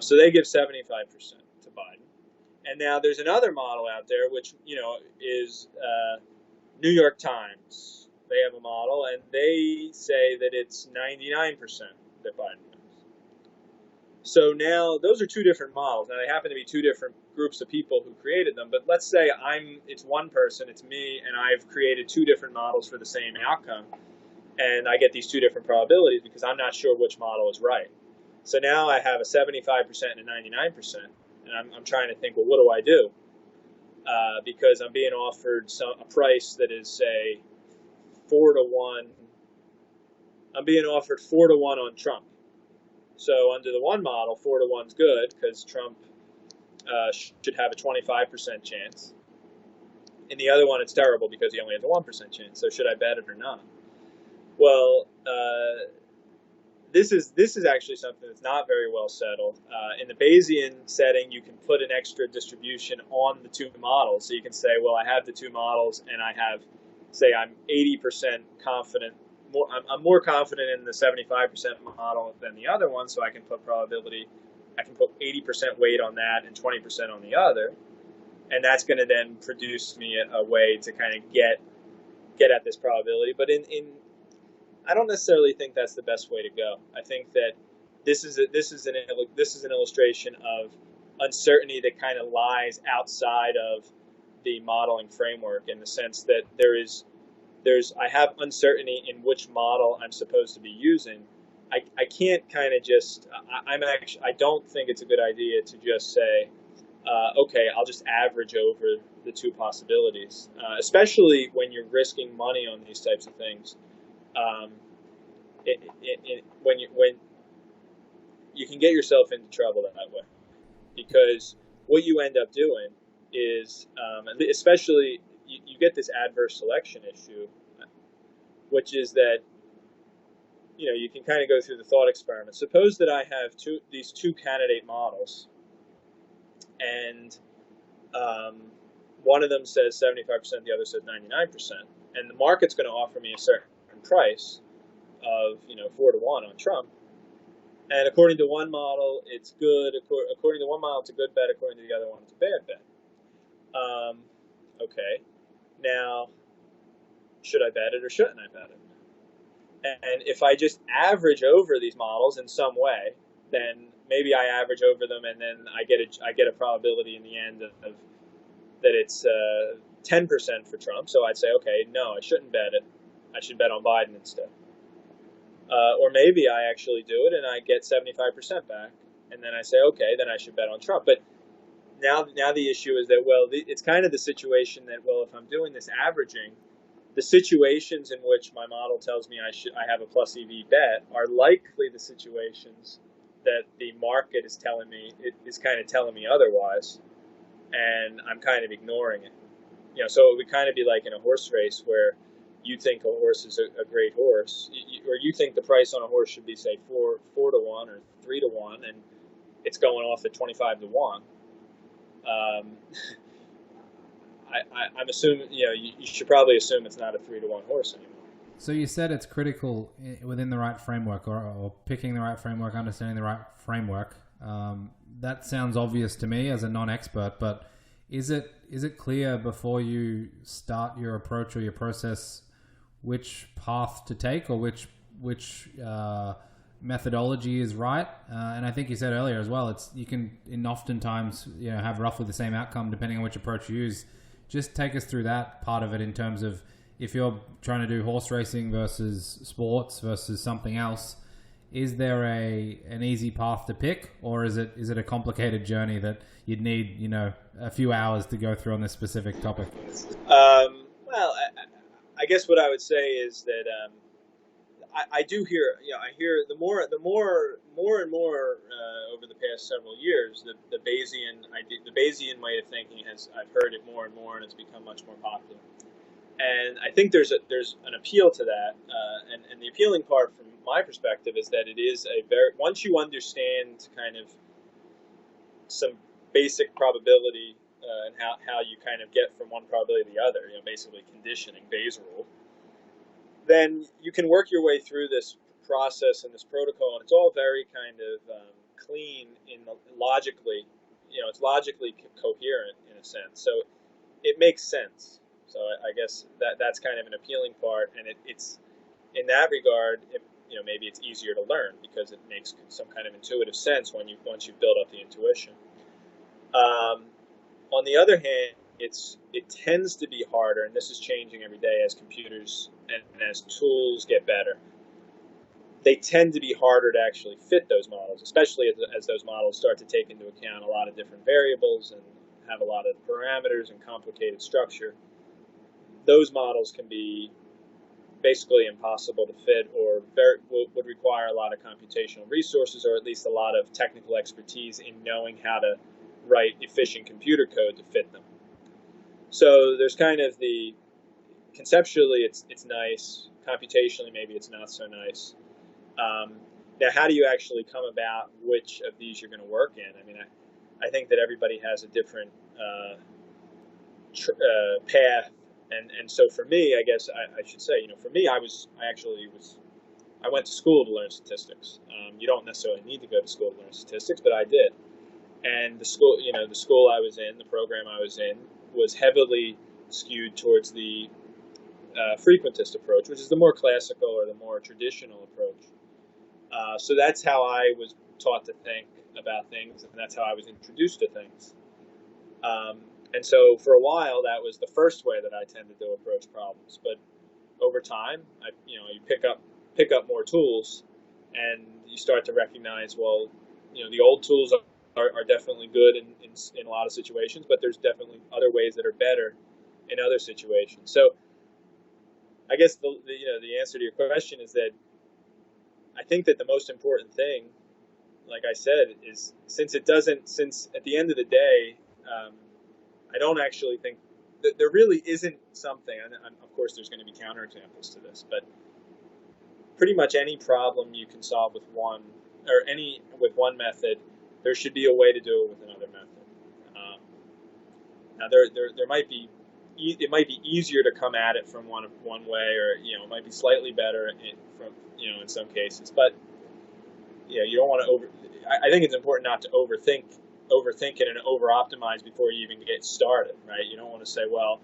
So they give 75% to Biden, and now there's another model out there which is New York Times. They have a model and they say that it's 99% that Biden wins. So now those are two different models. Now they happen to be two different groups of people who created them, but let's say it's one person, it's me, and I've created two different models for the same outcome, and I get these two different probabilities because I'm not sure which model is right. So now I have a 75% and a 99%, and I'm trying to think, well, what do I do? Because I'm being offered a price that is, say, 4 to 1. I'm being offered 4 to 1 on Trump. So under the one model, 4 to 1's good because Trump should have a 25% chance. In the other one, it's terrible because he only has a 1% chance. So should I bet it or not? Well, this is actually something that's not very well settled. In the Bayesian setting, you can put an extra distribution on the two models. So you can say, well, I have the two models, and I have, say, I'm 80% confident. I'm more confident in the 75% model than the other one, so I can put probability. I can put 80% weight on that and 20% on the other, and that's going to then produce me a way to kind of get at this probability. But I don't necessarily think that's the best way to go. I think that this is an illustration of uncertainty that kind of lies outside of the modeling framework, in the sense that I have uncertainty in which model I'm supposed to be using. I can't kind of just I don't think it's a good idea to just say, okay, I'll just average over the two possibilities, especially when you're risking money on these types of things. When you can get yourself into trouble that way, because what you end up doing is, especially you get this adverse selection issue, which is that you can kind of go through the thought experiment. Suppose that I have these two candidate models, and one of them says 75%, the other says 99%, and the market's going to offer me a certain price of 4 to 1 on Trump. And according to one model, it's good. According to one model, it's a good bet. According to the other one, it's a bad bet. Okay. Now, should I bet it or shouldn't I bet it? And if I just average over these models in some way, then maybe I average over them, and then I get a probability in the end of that it's 10% for Trump. So I'd say, okay, no, I shouldn't bet it. I should bet on Biden instead. Or maybe I actually do it and I get 75% back, and then I say, okay, then I should bet on Trump. But now the issue is that, well, it's kind of the situation that, well, if I'm doing this averaging, the situations in which my model tells me I have a plus EV bet are likely the situations that the market is telling me, it is kind of telling me otherwise, and I'm kind of ignoring it. So it would kind of be like in a horse race where you think a horse is a great horse, or you think the price on a horse should be, say, 4-1 or 3-1, and it's going off at 25-1. I'm assuming, you should probably assume it's not a 3-1 horse anymore. So you said it's critical within the right framework, or picking the right framework, understanding the right framework. That sounds obvious to me as a non-expert, but is it clear before you start your approach or your process which path to take, or which methodology is right? And I think you said earlier as well, you can oftentimes have roughly the same outcome depending on which approach you use. Just take us through that part of it in terms of if you're trying to do horse racing versus sports versus something else. Is there an easy path to pick, or is it a complicated journey that you'd need a few hours to go through on this specific topic? Well, I guess what I would say is that I do hear, I hear the more and more over the past several years, the Bayesian idea, the Bayesian way of thinking I've heard it more and more, and it's become much more popular. And I think there's an appeal to that, and the appealing part from my perspective is that it is once you understand kind of some basic probability and how you kind of get from one probability to the other, basically conditioning, Bayes' rule, then you can work your way through this process and this protocol, and it's all very kind of clean logically, it's logically coherent in a sense. So it makes sense. So I guess that's kind of an appealing part, and it's in that regard, maybe it's easier to learn because it makes some kind of intuitive sense once you've built up the intuition. On the other hand, it tends to be harder, and this is changing every day as computers and as tools get better. They tend to be harder to actually fit those models, especially as those models start to take into account a lot of different variables and have a lot of parameters and complicated structure. Those models can be basically impossible to fit, or would require a lot of computational resources, or at least a lot of technical expertise in knowing how to write efficient computer code to fit them. So there's kind of conceptually it's nice, computationally maybe it's not so nice. Now, how do you actually come about which of these you're going to work in? I mean, I think that everybody has a different path. And so for me, I guess I should say, for me, I went to school to learn statistics. You don't necessarily need to go to school to learn statistics, but I did. And the school I was in, the program I was in, was heavily skewed towards the frequentist approach, which is the more classical or the more traditional approach. So that's how I was taught to think about things, and that's how I was introduced to things. And so for a while, that was the first way that I tended to approach problems. But over time, you pick up more tools, and you start to recognize, well, the old tools are definitely good in a lot of situations, but there's definitely other ways that are better in other situations. So I guess the answer to your question is that I think that the most important thing, like I said, is since at the end of the day, I don't actually think that there really isn't something, and of course there's going to be counterexamples to this, but pretty much any problem you can solve with one method, there should be a way to do it with another method. Now there might be, it might be easier to come at it from one way, or it might be slightly better in some cases, but you don't want to I think it's important not to overthink it and over-optimize before you even get started, right? You don't want to say, well,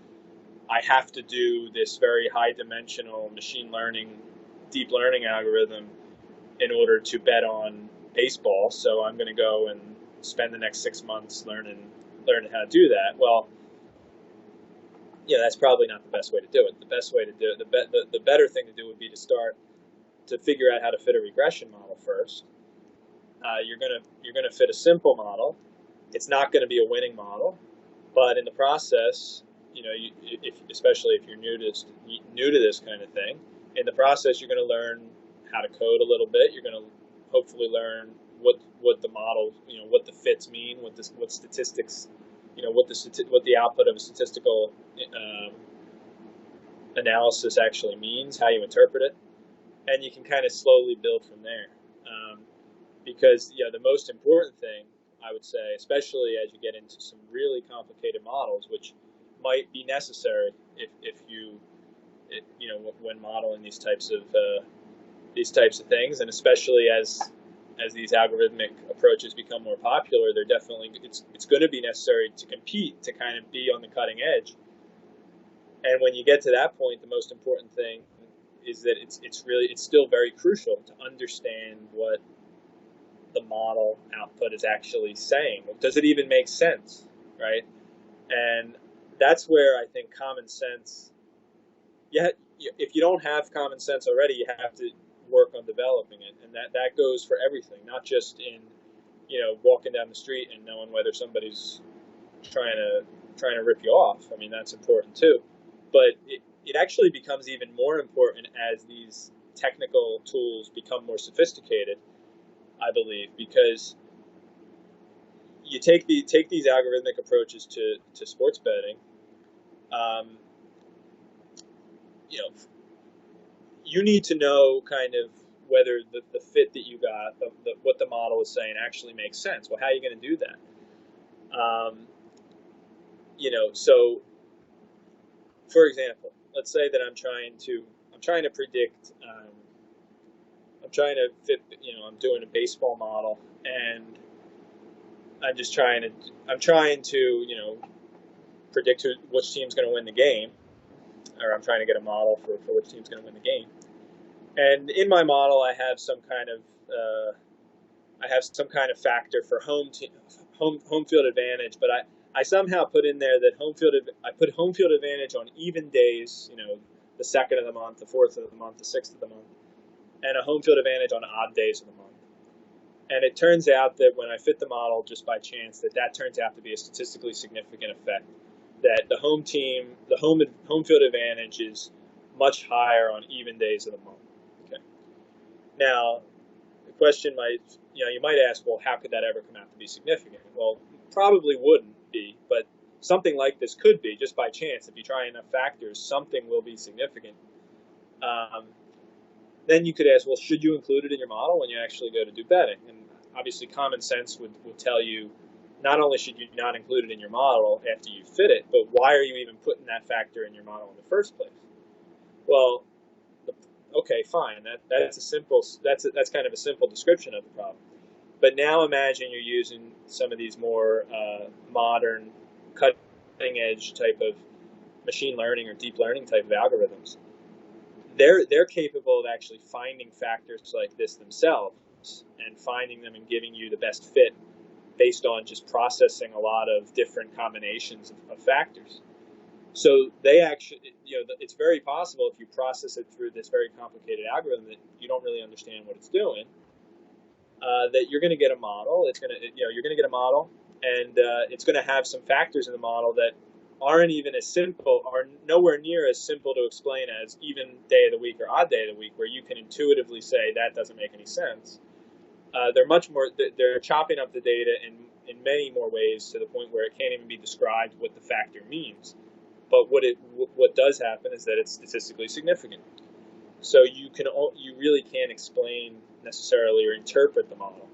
I have to do this very high-dimensional machine learning, deep learning algorithm in order to bet on baseball, so I'm going to go and spend the next 6 months learning how to do that. Well, that's probably not the best way to do it. The best way to do it, the better thing to do would be to start to figure out how to fit a regression model first. You're gonna fit a simple model, it's not going to be a winning model, but in the process, especially if you're new to this kind of thing, in the process you're going to learn how to code a little bit. You're going to hopefully learn what the model, what the fits mean, what statistics, what the output of a statistical analysis actually means, how you interpret it, and you can kind of slowly build from there. Because the most important thing, I would say, especially as you get into some really complicated models, which might be necessary when modeling these types of things, and especially as these algorithmic approaches become more popular, it's going to be necessary to compete, to kind of be on the cutting edge. And when you get to that point, the most important thing is that it's still very crucial to understand what the model output is actually saying. Does it even make sense, right? And that's where I think common sense, if you don't have common sense already, you have to work on developing it. And that goes for everything, not just in, walking down the street and knowing whether somebody's trying to rip you off. I mean, that's important too. But it actually becomes even more important as these technical tools become more sophisticated, I believe, because you take these algorithmic approaches to sports betting. You need to know kind of whether the fit that you got, what the model is saying, actually makes sense. Well, how are you going to do that? So for example, let's say that I'm trying to predict. I'm trying to fit. I'm doing a baseball model, and I'm trying to predict which team's going to win the game, or I'm trying to get a model for which team's going to win the game. And in my model, I have some kind of factor for home field advantage, but I somehow put in there that home field advantage on even days, the 2nd of the month, the 4th of the month, the 6th of the month, and a home field advantage on odd days of the month. And it turns out that when I fit the model, just by chance, that turns out to be a statistically significant effect. That the home field advantage is much higher on even days of the month. Okay. Now, the question you might ask, well, how could that ever come out to be significant? Well, probably wouldn't be, but something like this could be, just by chance. If you try enough factors, something will be significant. Then you could ask, well, should you include it in your model when you actually go to do betting? And obviously common sense would tell you not only should you not include it in your model after you fit it, but why are you even putting that factor in your model in the first place? Well, okay, fine. That's kind of a simple description of the problem. But now imagine you're using some of these more modern, cutting-edge type of machine learning or deep learning type of algorithms. They're capable of actually finding factors like this themselves and finding them and giving you the best fit based on just processing a lot of different combinations of factors. So they actually, it's very possible if you process it through this very complicated algorithm that you don't really understand what it's doing, that you're going to get a model. You're going to get a model, and it's going to have some factors in the model that aren't even as simple, are nowhere near as simple to explain as even day of the week or odd day of the week, where you can intuitively say that doesn't make any sense. They're much more. They're chopping up the data in many more ways to the point where it can't even be described what the factor means. But what does happen is that it's statistically significant. So you really can't explain necessarily or interpret the model.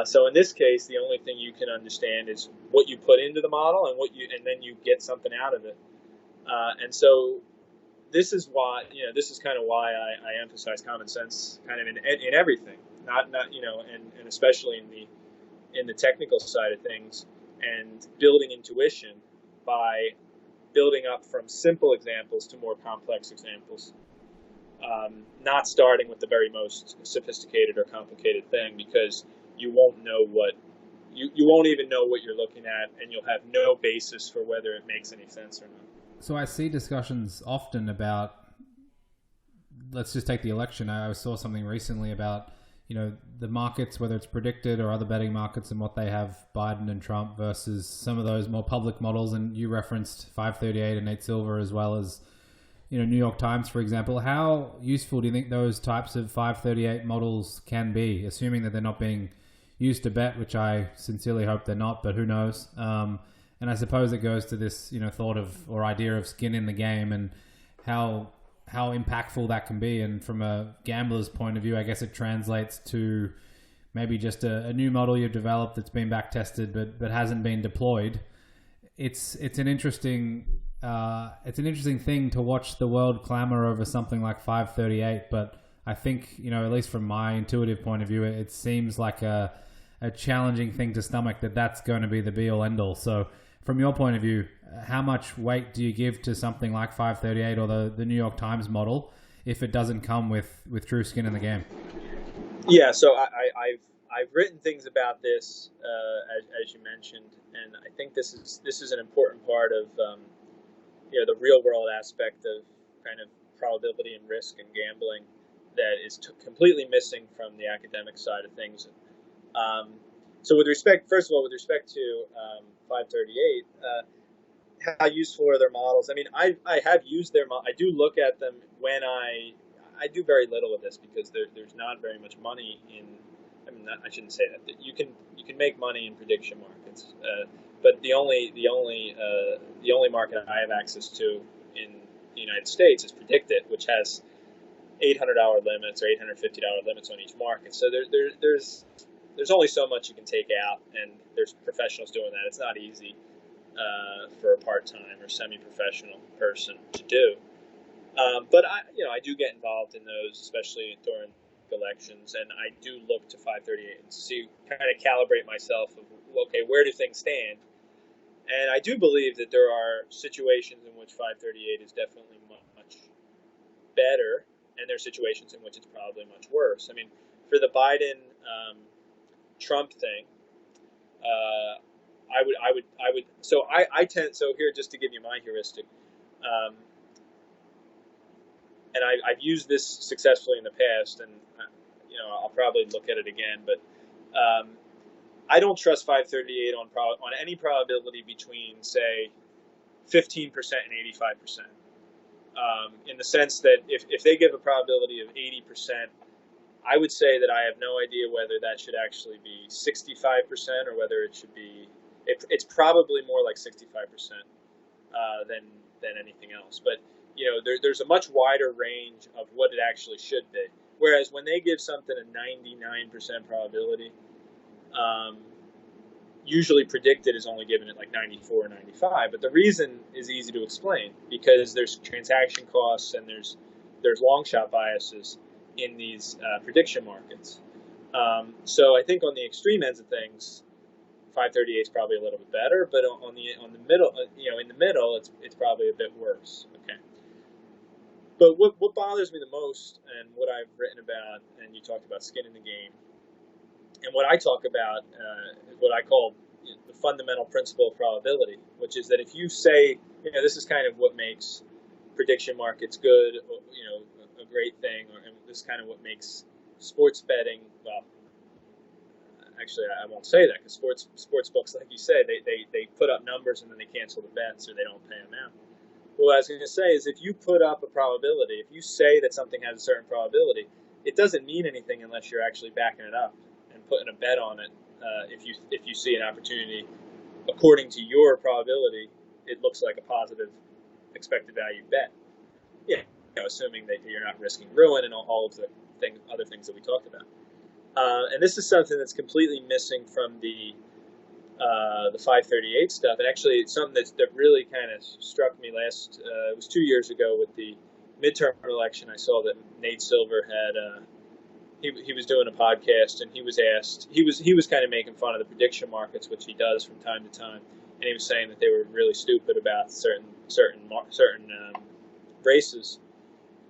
So in this case, the only thing you can understand is what you put into the model and then you get something out of it. And so this is why this is kind of why I emphasize common sense kind of in everything, not and especially in the technical side of things, and building intuition by building up from simple examples to more complex examples. Not starting with the very most sophisticated or complicated thing, because you won't know you won't even know what you're looking at, and you'll have no basis for whether it makes any sense or not. So I see discussions often about, let's just take the election. I saw something recently about, the markets, whether it's predicted or other betting markets, and what they have Biden and Trump versus some of those more public models. And you referenced 538 and Nate Silver, as well as, New York Times, for example. How useful do you think those types of 538 models can be, assuming that they're not being used to bet, which I sincerely hope they're not, but who knows? And I suppose it goes to this, thought of, or idea of, skin in the game, and how impactful that can be. And from a gambler's point of view, I guess it translates to maybe just a new model you've developed that's been back tested but hasn't been deployed. It's an interesting thing to watch the world clamor over something like 538. But I think, at least from my intuitive point of view, it seems like a challenging thing to stomach that's going to be the be all end all. So from your point of view, how much weight do you give to something like 538 or the New York Times model if it doesn't come with true skin in the game? Yeah, so I've written things about this as you mentioned, and I think this is an important part of the real world aspect of kind of probability and risk and gambling that is completely missing from the academic side of things. So first of all, with respect to 538, how useful are their models? I mean, I have used their models. I do look at them when I do very little of this because there's not very much money in. I mean, I shouldn't say that. You can make money in prediction markets, but the only market I have access to in the United States is Predicted, which has $800 limits or $850 limits on each market. So there's only so much you can take out, and there's professionals doing that. It's not easy for a part-time or semi-professional person to do. But I do get involved in those, especially during elections, and I do look to 538 and kind of calibrate myself of, okay, where do things stand? And I do believe that there are situations in which 538 is definitely much better, and there are situations in which it's probably much worse. I mean, for the Biden Trump thing, I would. So I tend. So here, just to give you my heuristic, and I've used this successfully in the past, and I'll probably look at it again. But I don't trust 538 on any probability between, say, 15% and 85%. In the sense that if they give a probability of 80%, I would say that I have no idea whether that should actually be 65% or whether it should be. It's probably more like 65% than anything else. But there's a much wider range of what it actually should be. Whereas when they give something a 99% probability, usually Predicted is only given it like 94 or 95. But the reason is easy to explain because there's transaction costs and there's long shot biases in these prediction markets. So I think on the extreme ends of things, 538 is probably a little bit better, but on the middle, in the middle, it's probably a bit worse. Okay. But what bothers me the most, and what I've written about, and you talked about skin in the game, and what I talk about is what I call the fundamental principle of probability, which is that if you say, this is kind of what makes prediction markets good, a great thing, and this is kind of what makes sports betting, well, actually, I won't say that because sports books, like you said, they put up numbers and then they cancel the bets or they don't pay them out. Well, what I was going to say is if you put up a probability, if you say that something has a certain probability, it doesn't mean anything unless you're actually backing it up and putting a bet on it. If you see an opportunity, according to your probability, it looks like a positive expected value bet. Yeah, assuming that you're not risking ruin and all of the other things that we talked about. And this is something that's completely missing from the 538 stuff. And actually, it's something that really kind of struck me it was 2 years ago with the midterm election. I saw that Nate Silver had, he was doing a podcast and he was asked, he was kind of making fun of the prediction markets, which he does from time to time. And he was saying that they were really stupid about certain races.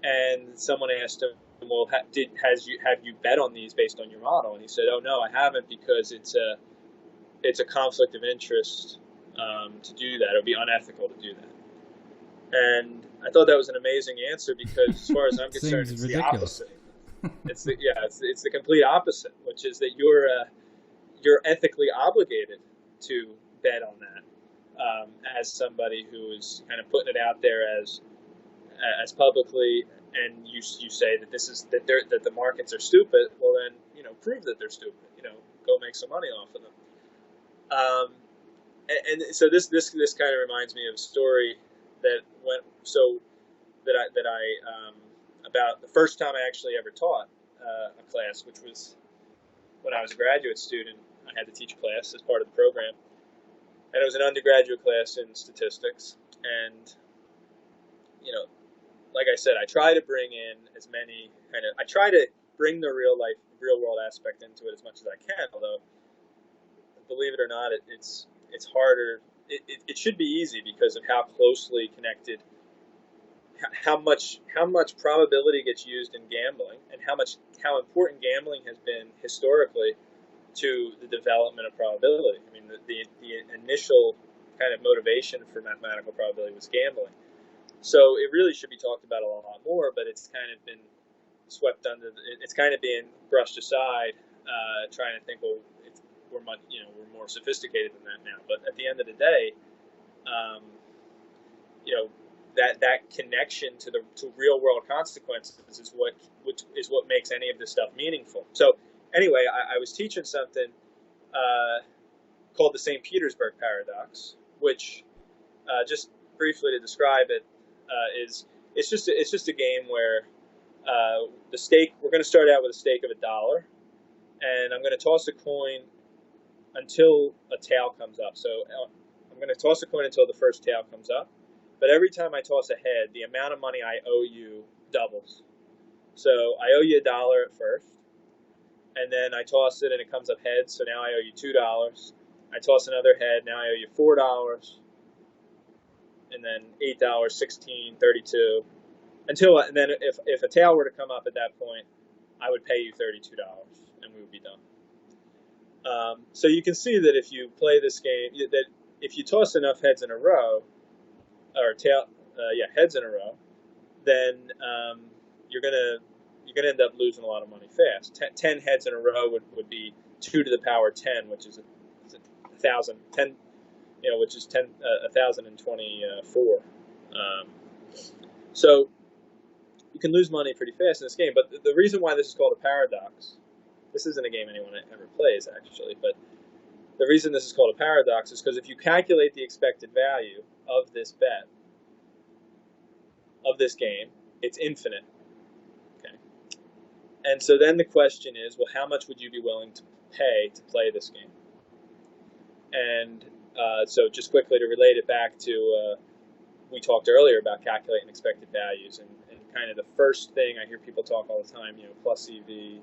And someone asked him, well, have you bet on these based on your model? And he said, oh no, I haven't, because it's a conflict of interest to do that. It would be unethical to do that. And I thought that was an amazing answer because, as far as I'm concerned, it's ridiculous. The opposite. It's the complete opposite, which is that you're ethically obligated to bet on that, as somebody who is kind of putting it out there as publicly, and you say that that the markets are stupid. Well, then prove that they're stupid. Go make some money off of them. And so this kind of reminds me of a story that went so that I about the first time I actually ever taught a class, which was when I was a graduate student. I had to teach a class as part of the program, and it was an undergraduate class in statistics. And like I said, I try to bring in I try to bring the real world aspect into it as much as I can. Although, believe it or not, it's harder. It should be easy because of how closely connected, how much probability gets used in gambling, and how important gambling has been historically to the development of probability. I mean, the initial kind of motivation for mathematical probability was gambling. So it really should be talked about a lot more, but it's kind of been swept under. It's kind of being brushed aside, trying to think, well, we're more sophisticated than that now. But at the end of the day, that connection to real world consequences is what makes any of this stuff meaningful. So anyway, I was teaching something called the St. Petersburg paradox, which just briefly to describe it it's just a game where the stake, we're going to start out with a stake of $1, and I'm going to toss a coin until a tail comes up. So I'm going to toss a coin until the first tail comes up. But every time I toss a head, the amount of money I owe you doubles. So I owe you $1 at first, and then I toss it and it comes up heads. So now I owe you $2. I toss another head. Now I owe you $4. And then $8, $16, $32. And then if a tail were to come up at that point, I would pay you $32, and we would be done. So you can see that if you play this game, that if you toss enough heads in a row, or heads in a row, then you're gonna end up losing a lot of money fast. 10 heads in a row would be 2 to the power 10, which is 1,000. 10, which is 1,024. So you can lose money pretty fast in this game. But the reason why this is called a paradox, this isn't a game anyone ever plays actually, but the reason this is called a paradox is because if you calculate the expected value of this bet, of this game, it's infinite. Okay. And so then the question is, well, how much would you be willing to pay to play this game? And so just quickly to relate it back to, we talked earlier about calculating expected values, and kind of the first thing I hear people talk all the time, plus EV,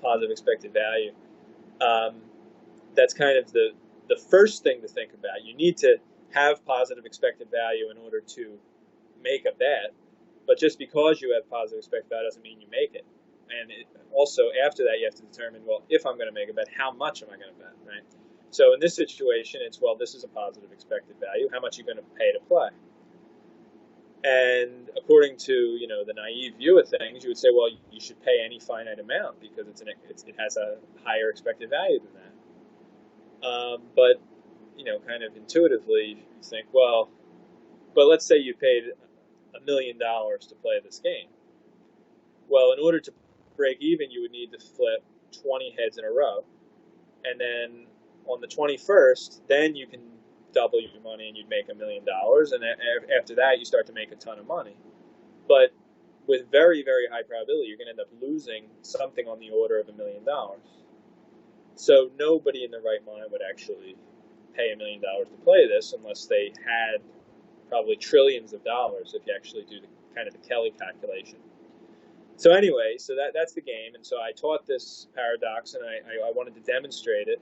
positive expected value. That's kind of the first thing to think about. You need to have positive expected value in order to make a bet, but just because you have positive expected value doesn't mean you make it. And also after that, you have to determine, well, if I'm going to make a bet, how much am I going to bet, right? So in this situation, it's, well, this is a positive expected value. How much are you going to pay to play? And according to the naive view of things, you would say, well, you should pay any finite amount because it has a higher expected value than that. But kind of intuitively, you think, well, but let's say you paid $1 million to play this game. Well, in order to break even, you would need to flip 20 heads in a row, and then on the 21st, then you can double your money and you'd make $1 million, and after that you start to make a ton of money. But with very, very high probability, you're going to end up losing something on the order of $1 million. So nobody in their right mind would actually pay $1 million to play this unless they had probably trillions of dollars, if you actually do the Kelly calculation. So anyway, so that's the game, and so I taught this paradox, and I wanted to demonstrate it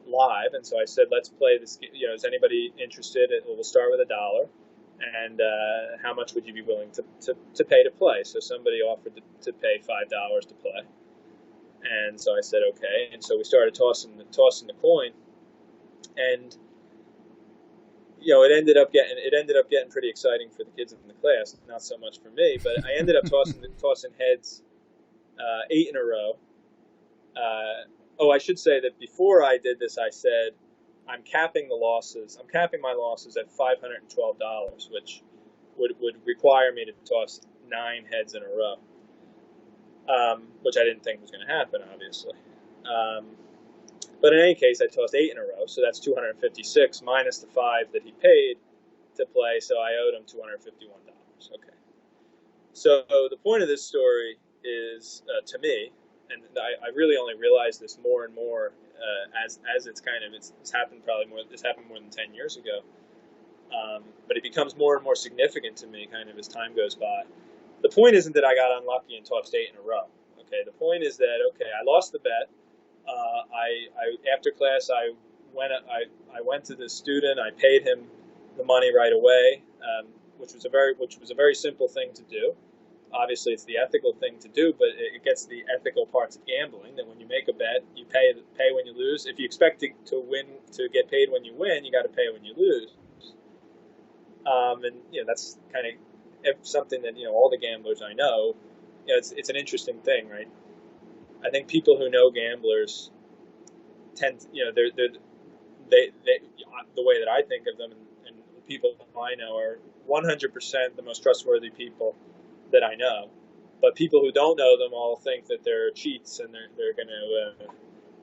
live, and so I said, let's play this. Is anybody interested? We'll start with $1, and how much would you be willing to pay to play? So somebody offered to pay $5 to play, and so I said okay, and so we started tossing the coin, and it ended up getting pretty exciting for the kids in the class. Not so much for me, but I ended up tossing heads 8 in a row. I should say that before I did this, I said I'm capping my losses at $512, which would require me to toss 9 heads in a row, which I didn't think was going to happen, obviously. But in any case, I tossed 8 in a row, so that's 256 minus the 5 that he paid to play, so I owed him $251. Okay. So the point of this story is, to me, and I really only realized this more and more as it's happened this happened more than 10 years ago, but it becomes more and more significant to me kind of as time goes by. The point isn't that I got unlucky and tossed 8 in a row. Okay, the point is that I lost the bet. After class I went to the student. I paid him the money right away, which was a very simple thing to do. Obviously, it's the ethical thing to do, but it gets the ethical parts of gambling. That when you make a bet, you pay when you lose. If you expect to get paid when you win, you got to pay when you lose. And that's kind of something that all the gamblers I know. It's an interesting thing, right? I think people who know gamblers tend, the way that I think of them and the people I know are 100% the most trustworthy people that I know. But people who don't know them all think that they're cheats and they're going to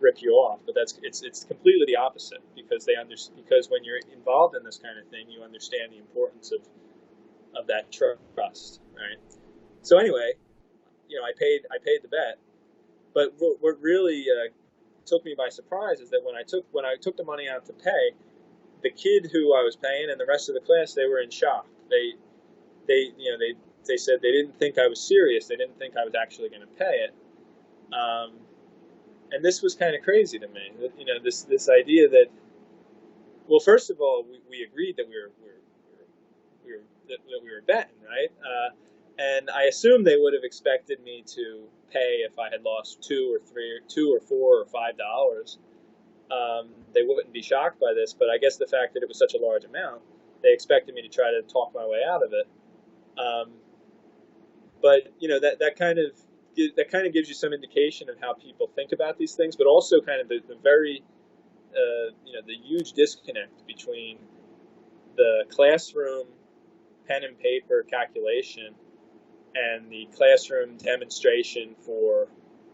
rip you off. But it's completely the opposite, because because when you're involved in this kind of thing, you understand the importance of that trust, right? So anyway, I paid the bet. But what really took me by surprise is that when I took the money out to pay, the kid who I was paying and the rest of the class, they were in shock. They said they didn't think I was serious. They didn't think I was actually going to pay it. And this was kind of crazy to me. This idea that, well, first of all, we agreed that we were betting, right? And I assumed they would have expected me to pay if I had lost $2 or $4 or $5. They wouldn't be shocked by this, but I guess the fact that it was such a large amount, they expected me to try to talk my way out of it. But that kind of gives you some indication of how people think about these things, but also kind of the very the huge disconnect between the classroom pen and paper calculation and the classroom demonstration for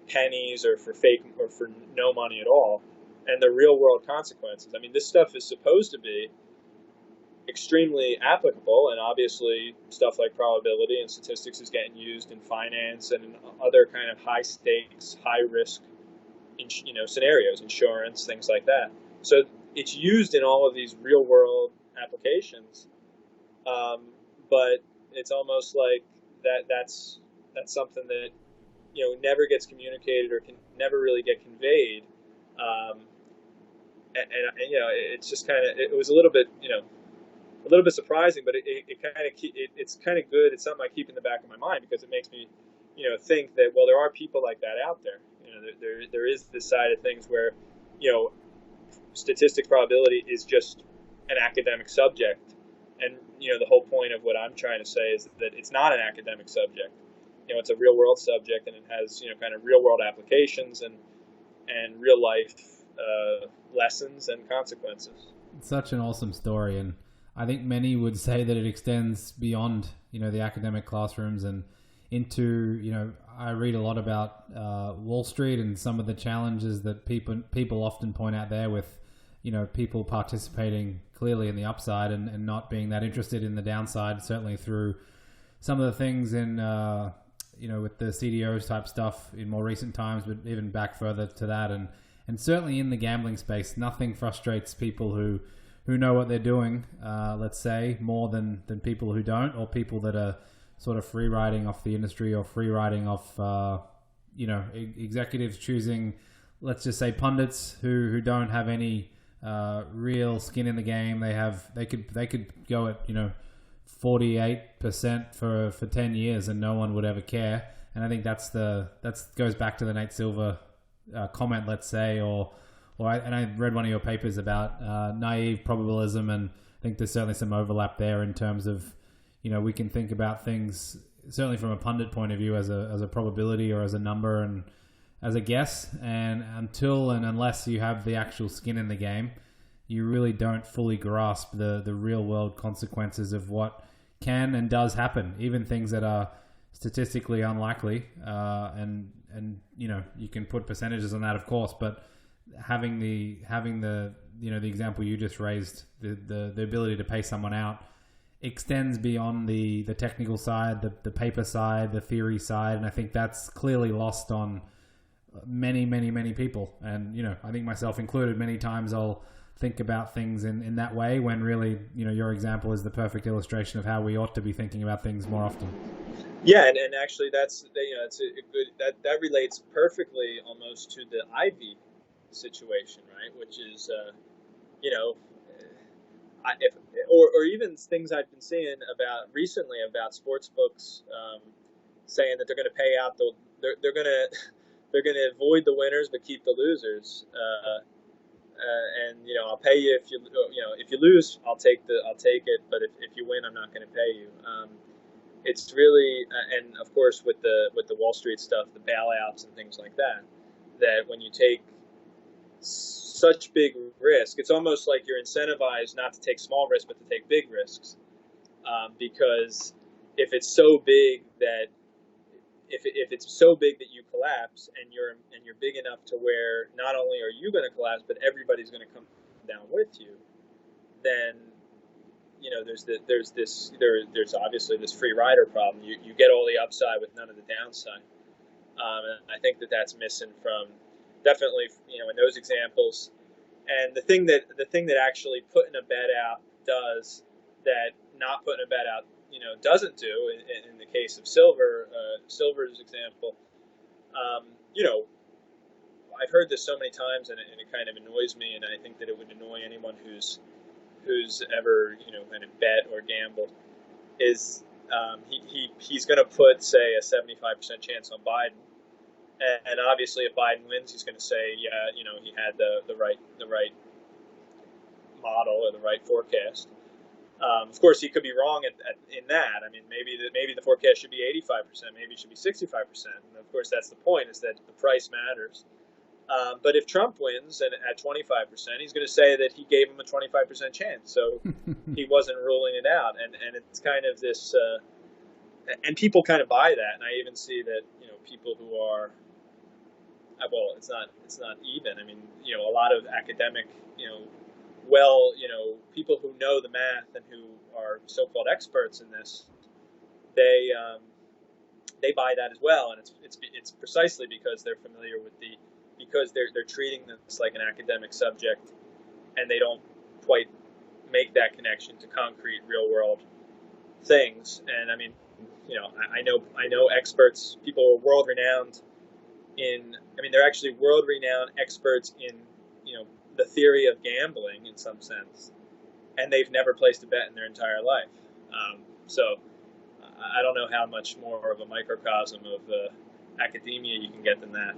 pennies or for fake or for no money at all, and the real world consequences. I mean, this stuff is supposed to be extremely applicable, and obviously stuff like probability and statistics is getting used in finance and in other kind of high stakes, high risk scenarios, insurance, things like that. So it's used in all of these real world applications, but it's almost like that's something that never gets communicated or can never really get conveyed, and it's just kind of, it was a little bit surprising, but it's kind of good. It's something I keep in the back of my mind, because it makes me think that, well, there are people like that out there. There is this side of things where statistics, probability is just an academic subject. And, the whole point of what I'm trying to say is that it's not an academic subject. It's a real world subject, and it has, kind of real world applications and real life lessons and consequences. It's such an awesome story. And I think many would say that it extends beyond, the academic classrooms and into, I read a lot about Wall Street and some of the challenges that people often point out there with, people participating clearly in the upside and not being that interested in the downside, certainly through some of the things in, with the CDOs type stuff in more recent times, but even back further to that. And certainly in the gambling space, nothing frustrates people who know what they're doing, let's say, more than people who don't, or people that are sort of free riding off the industry or free riding off, executives choosing, let's just say, pundits who don't have any real skin in the game. They could go at 48% for 10 years and no one would ever care. And I think that goes back to the Nate Silver comment, let's say, or I read one of your papers about naive probabilism, and I think there's certainly some overlap there in terms of we can think about things certainly from a pundit point of view, as a probability or as a number and as a guess. And until and unless you have the actual skin in the game, you really don't fully grasp the real world consequences of what can and does happen, even things that are statistically unlikely. And you can put percentages on that, of course, but having the the example you just raised, the ability to pay someone out extends beyond the technical side, the paper side, the theory side, and I think that's clearly lost on many people. And I think myself included, many times I'll think about things in that way, when really your example is the perfect illustration of how we ought to be thinking about things more often. Yeah, and actually it's a good that relates perfectly almost to the Ivey situation, right? Which is or even things I've been seeing about recently about sports books saying that they're going to pay out they're going to avoid the winners but keep the losers. And I'll pay you if you lose, I'll take it, but if you win, I'm not going to pay you. It's really and of course with the Wall Street stuff, the bailouts and things like that when you take such big risk, it's almost like you're incentivized not to take small risks but to take big risks, because if it's so big that if it's so big that you collapse and you're big enough to where not only are you going to collapse but everybody's going to come down with you, then there's obviously this free rider problem. You get all the upside with none of the downside, and I think that's missing from definitely in those examples. And the thing that actually putting a bet out does that not putting a bet out doesn't do in the case of Silver's example. I've heard this so many times, and it kind of annoys me, and I think that it would annoy anyone who's ever kind of bet or gambled. Is he's going to put, say, a 75% chance on Biden, and obviously if Biden wins, he's going to say, yeah, he had the right model or the right forecast. Of course, he could be wrong in that. I mean, maybe the forecast should be 85%, maybe it should be 65%. And of course, that's the point, is that the price matters. But if Trump wins and at 25%, he's going to say that he gave him a 25% chance, so he wasn't ruling it out. And it's kind of this, and people kind of buy that. And I even see that people who are, well, it's not even. I mean, a lot of academic, people who know the math and who are so-called experts in this, they buy that as well, and it's precisely because they're familiar with because they're treating this like an academic subject, and they don't quite make that connection to concrete, real-world things. And I mean, I know experts, people who are world-renowned they're actually world-renowned experts in the theory of gambling in some sense, and they've never placed a bet in their entire life. So I don't know how much more of a microcosm of academia you can get than that.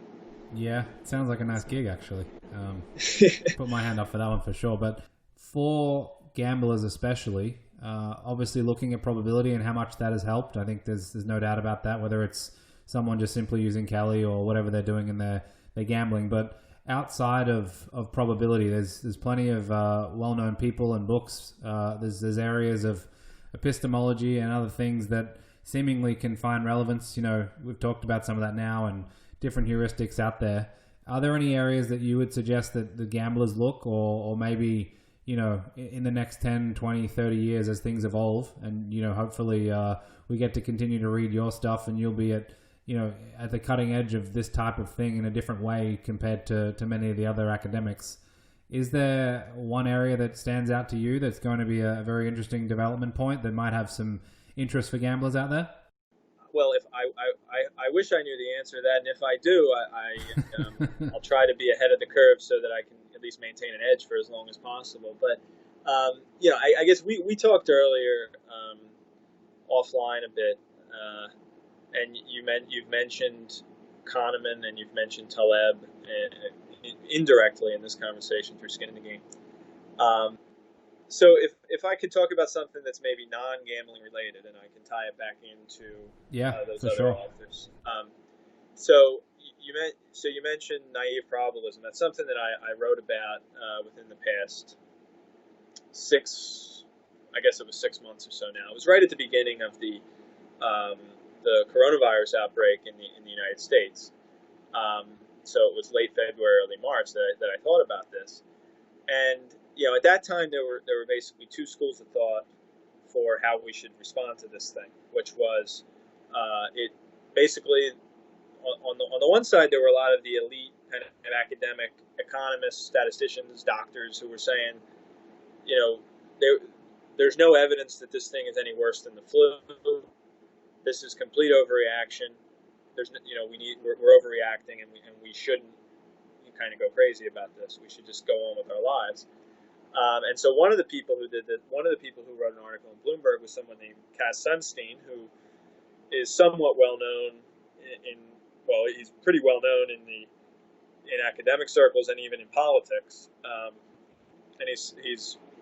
Yeah, it sounds like a nice gig, actually. Put my hand up for that one for sure. But for gamblers especially, obviously looking at probability and how much that has helped, I think there's no doubt about that, whether it's someone just simply using Kelly or whatever they're doing in their gambling. But outside of probability, there's plenty of well-known people and books. There's areas of epistemology and other things that seemingly can find relevance. We've talked about some of that now and different heuristics out there. Are there any areas that you would suggest that the gamblers look, or maybe in the next 10, 20, 30 years as things evolve, and hopefully we get to continue to read your stuff and you'll be at the cutting edge of this type of thing in a different way compared to many of the other academics. Is there one area that stands out to you that's going to be a very interesting development point that might have some interest for gamblers out there? Well, if I wish I knew the answer to that, and if I do, I'll try to be ahead of the curve so that I can at least maintain an edge for as long as possible. But I guess we talked earlier offline a bit, and you've mentioned Kahneman and you've mentioned Taleb indirectly in this conversation through Skin in the Game. So if I could talk about something that's maybe non-gambling related, and I can tie it back into those for other sure. authors. So you mentioned naive probabilism. That's something that I wrote about within the past I guess it was 6 months or so now. It was right at the beginning of the coronavirus outbreak in the United States. So it was late February, early March that I thought about this. And at that time there were basically two schools of thought for how we should respond to this thing, which was it basically on the one side there were a lot of the elite kind of academic economists, statisticians, doctors who were saying, there's no evidence that this thing is any worse than the flu. This is complete overreaction. We're overreacting, and we shouldn't kind of go crazy about this. We should just go on with our lives. And so one of the people who wrote an article in Bloomberg was someone named Cass Sunstein, who is somewhat well known he's pretty well known in academic circles and even in politics. And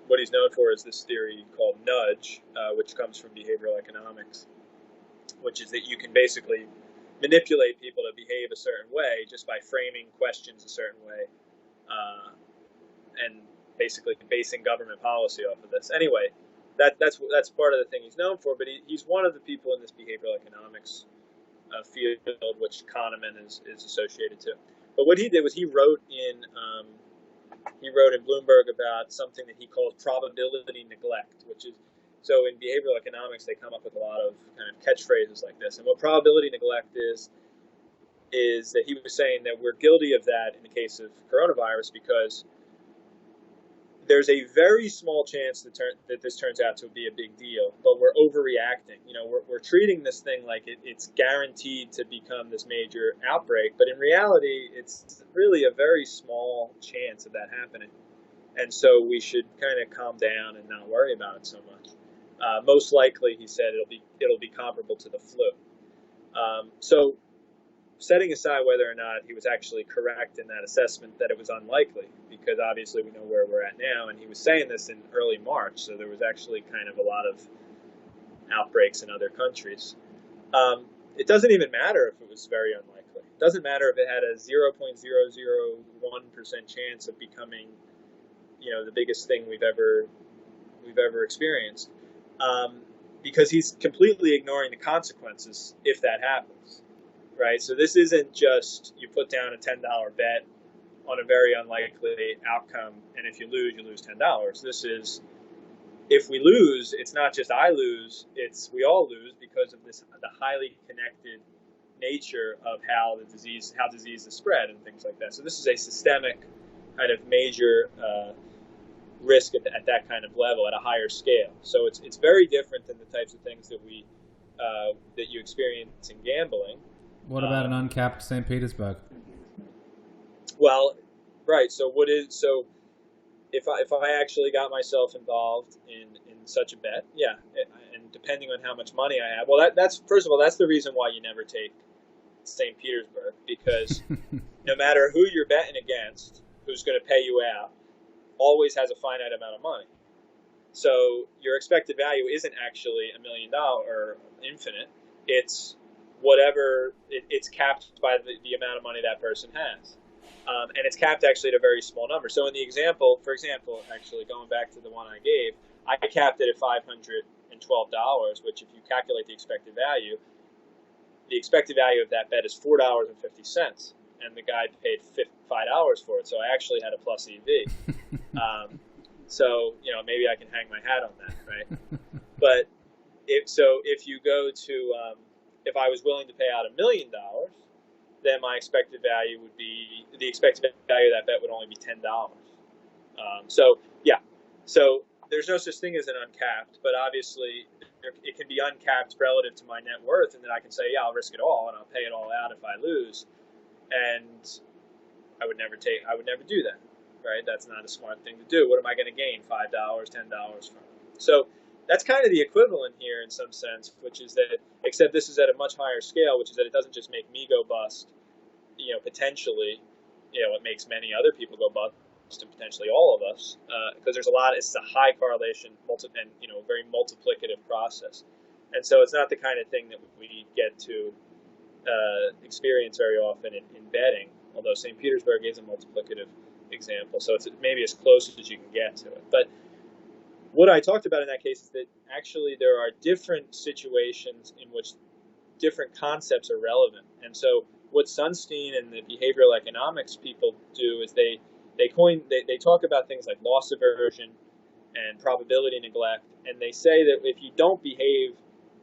what he's known for is this theory called nudge, which comes from behavioral economics, which is that you can basically manipulate people to behave a certain way just by framing questions a certain way, and basically basing government policy off of this. Anyway, that's part of the thing he's known for. But he's one of the people in this behavioral economics field, which Kahneman is associated to. But what he did was he wrote in Bloomberg about something that he called probability neglect, which is, so in behavioral economics they come up with a lot of kind of catchphrases like this. And what probability neglect is that he was saying that we're guilty of that in the case of coronavirus because there's a very small chance that this turns out to be a big deal, but we're overreacting. We're treating this thing like it's guaranteed to become this major outbreak, but in reality, it's really a very small chance of that happening. And so we should kind of calm down and not worry about it so much. Most likely, he said, it'll be comparable to the flu. So setting aside whether or not he was actually correct in that assessment that it was unlikely, because obviously we know where we're at now, and he was saying this in early March, so there was actually kind of a lot of outbreaks in other countries. It doesn't even matter if it was very unlikely. It doesn't matter if it had a 0.001% chance of becoming, the biggest thing we've ever experienced, because he's completely ignoring the consequences if that happens. Right, so this isn't just you put down a $10 bet on a very unlikely outcome, and if you lose $10. This is, if we lose, it's not just I lose; it's we all lose because of the highly connected nature of how disease is spread and things like that. So this is a systemic kind of major risk at that kind of level at a higher scale. So it's very different than the types of things that you experience in gambling. What about an uncapped St. Petersburg? Well, right. So if I actually got myself involved in such a bet, yeah, and depending on how much money I have, well, that's first of all, that's the reason why you never take St. Petersburg, because no matter who you're betting against, who's going to pay you out, always has a finite amount of money. So your expected value isn't actually $1 million or infinite. It's whatever it's capped by the amount of money that person has, and it's capped actually at a very small number. So in the example, for example, actually going back to the one I gave, I capped it at $512, which if you calculate the expected value of that bet is $4.50, and the guy paid $5 for it. So I actually had a plus EV. So maybe I can hang my hat on that, right? But if you go to if I was willing to pay out $1 million, then my expected value of that bet would only be $10. So there's no such thing as an uncapped, but obviously it can be uncapped relative to my net worth, and then I can say, yeah, I'll risk it all and I'll pay it all out if I lose, and I would never do that, right? That's not a smart thing to do. What am I going to gain? $5, $10 from it? So that's kind of the equivalent here in some sense, which is that, except this is at a much higher scale, which is that it doesn't just make me go bust, potentially, it makes many other people go bust, and potentially all of us, because there's it's a high correlation, and very multiplicative process, and so it's not the kind of thing that we get to experience very often in betting. Although St. Petersburg is a multiplicative example, so it's maybe as close as you can get to it. But what I talked about in that case is that actually there are different situations in which different concepts are relevant. And so what Sunstein and the behavioral economics people do is they talk about things like loss aversion and probability neglect, and they say that if you don't behave,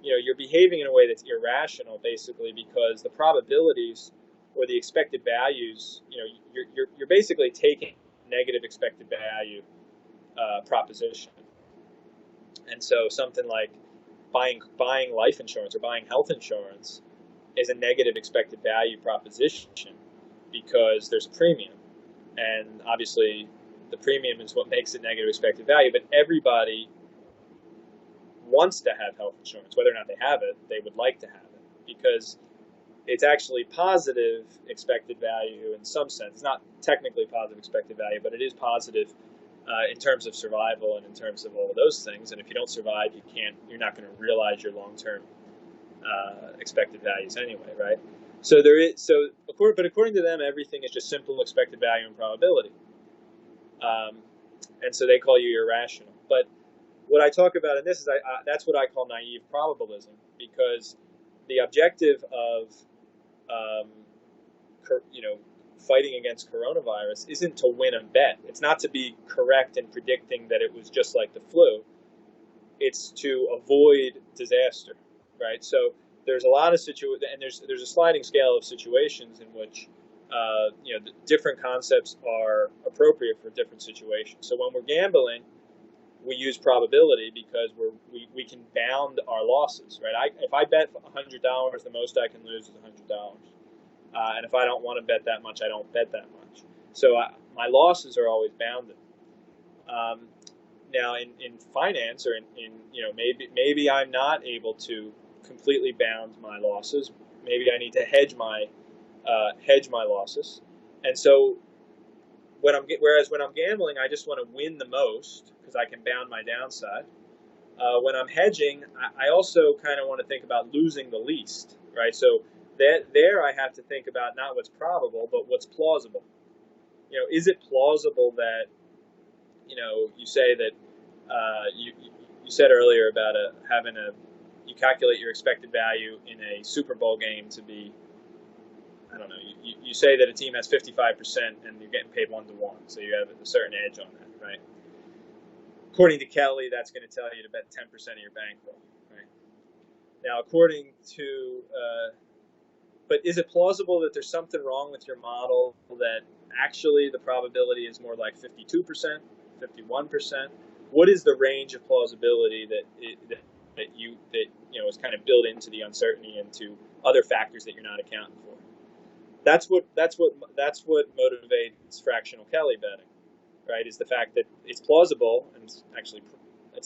you're behaving in a way that's irrational, basically, because the probabilities or the expected values, you're basically taking negative expected value proposition. And so something like buying life insurance or buying health insurance is a negative expected value proposition because there's a premium. And obviously the premium is what makes it negative expected value, but everybody wants to have health insurance. Whether or not they have it, they would like to have it because it's actually positive expected value in some sense. It's not technically positive expected value, but it is positive in terms of survival and in terms of all of those things. And if you don't survive, you're not going to realize your long-term expected values anyway, right? But according to them, everything is just simple expected value and probability. And so they call you irrational. But what I talk about in this is that's what I call naive probabilism, because the objective of fighting against coronavirus isn't to win a bet. It's not to be correct in predicting that it was just like the flu. It's to avoid disaster, right? So there's a lot of and there's a sliding scale of situations in which different concepts are appropriate for different situations. So when we're gambling, we use probability because we can bound our losses, right? If I bet $100, the most I can lose is $100. And if I don't want to bet that much, I don't bet that much. So my losses are always bounded. Now, in finance, or maybe I'm not able to completely bound my losses. Maybe I need to hedge my losses. And so whereas when I'm gambling, I just want to win the most because I can bound my downside. When I'm hedging, I also kind of want to think about losing the least, right? So there I have to think about not what's probable, but what's plausible. Is it plausible that, you say that you said earlier about you calculate your expected value in a Super Bowl game to be, I don't know, you say that a team has 55% and you're getting paid 1-1, so you have a certain edge on that, right? According to Kelly, that's going to tell you to bet 10% of your bankroll, right? Now, according to but is it plausible that there's something wrong with your model that actually the probability is more like 52%, 51%? What is the range of plausibility that is kind of built into the uncertainty and to other factors that you're not accounting for? That's what motivates fractional Kelly betting, right? Is the fact that it's plausible and it's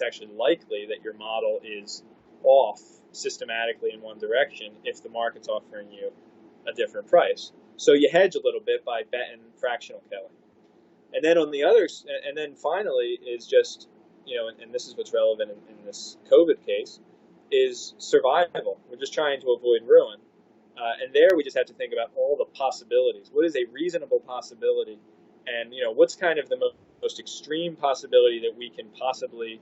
actually likely that your model is off systematically in one direction if the market's offering you a different price. So you hedge a little bit by betting fractional Kelly. And then and then finally is just, and this is what's relevant in this COVID case, is survival. We're just trying to avoid ruin. And there we just have to think about all the possibilities. What is a reasonable possibility? And, what's kind of the most extreme possibility that we can possibly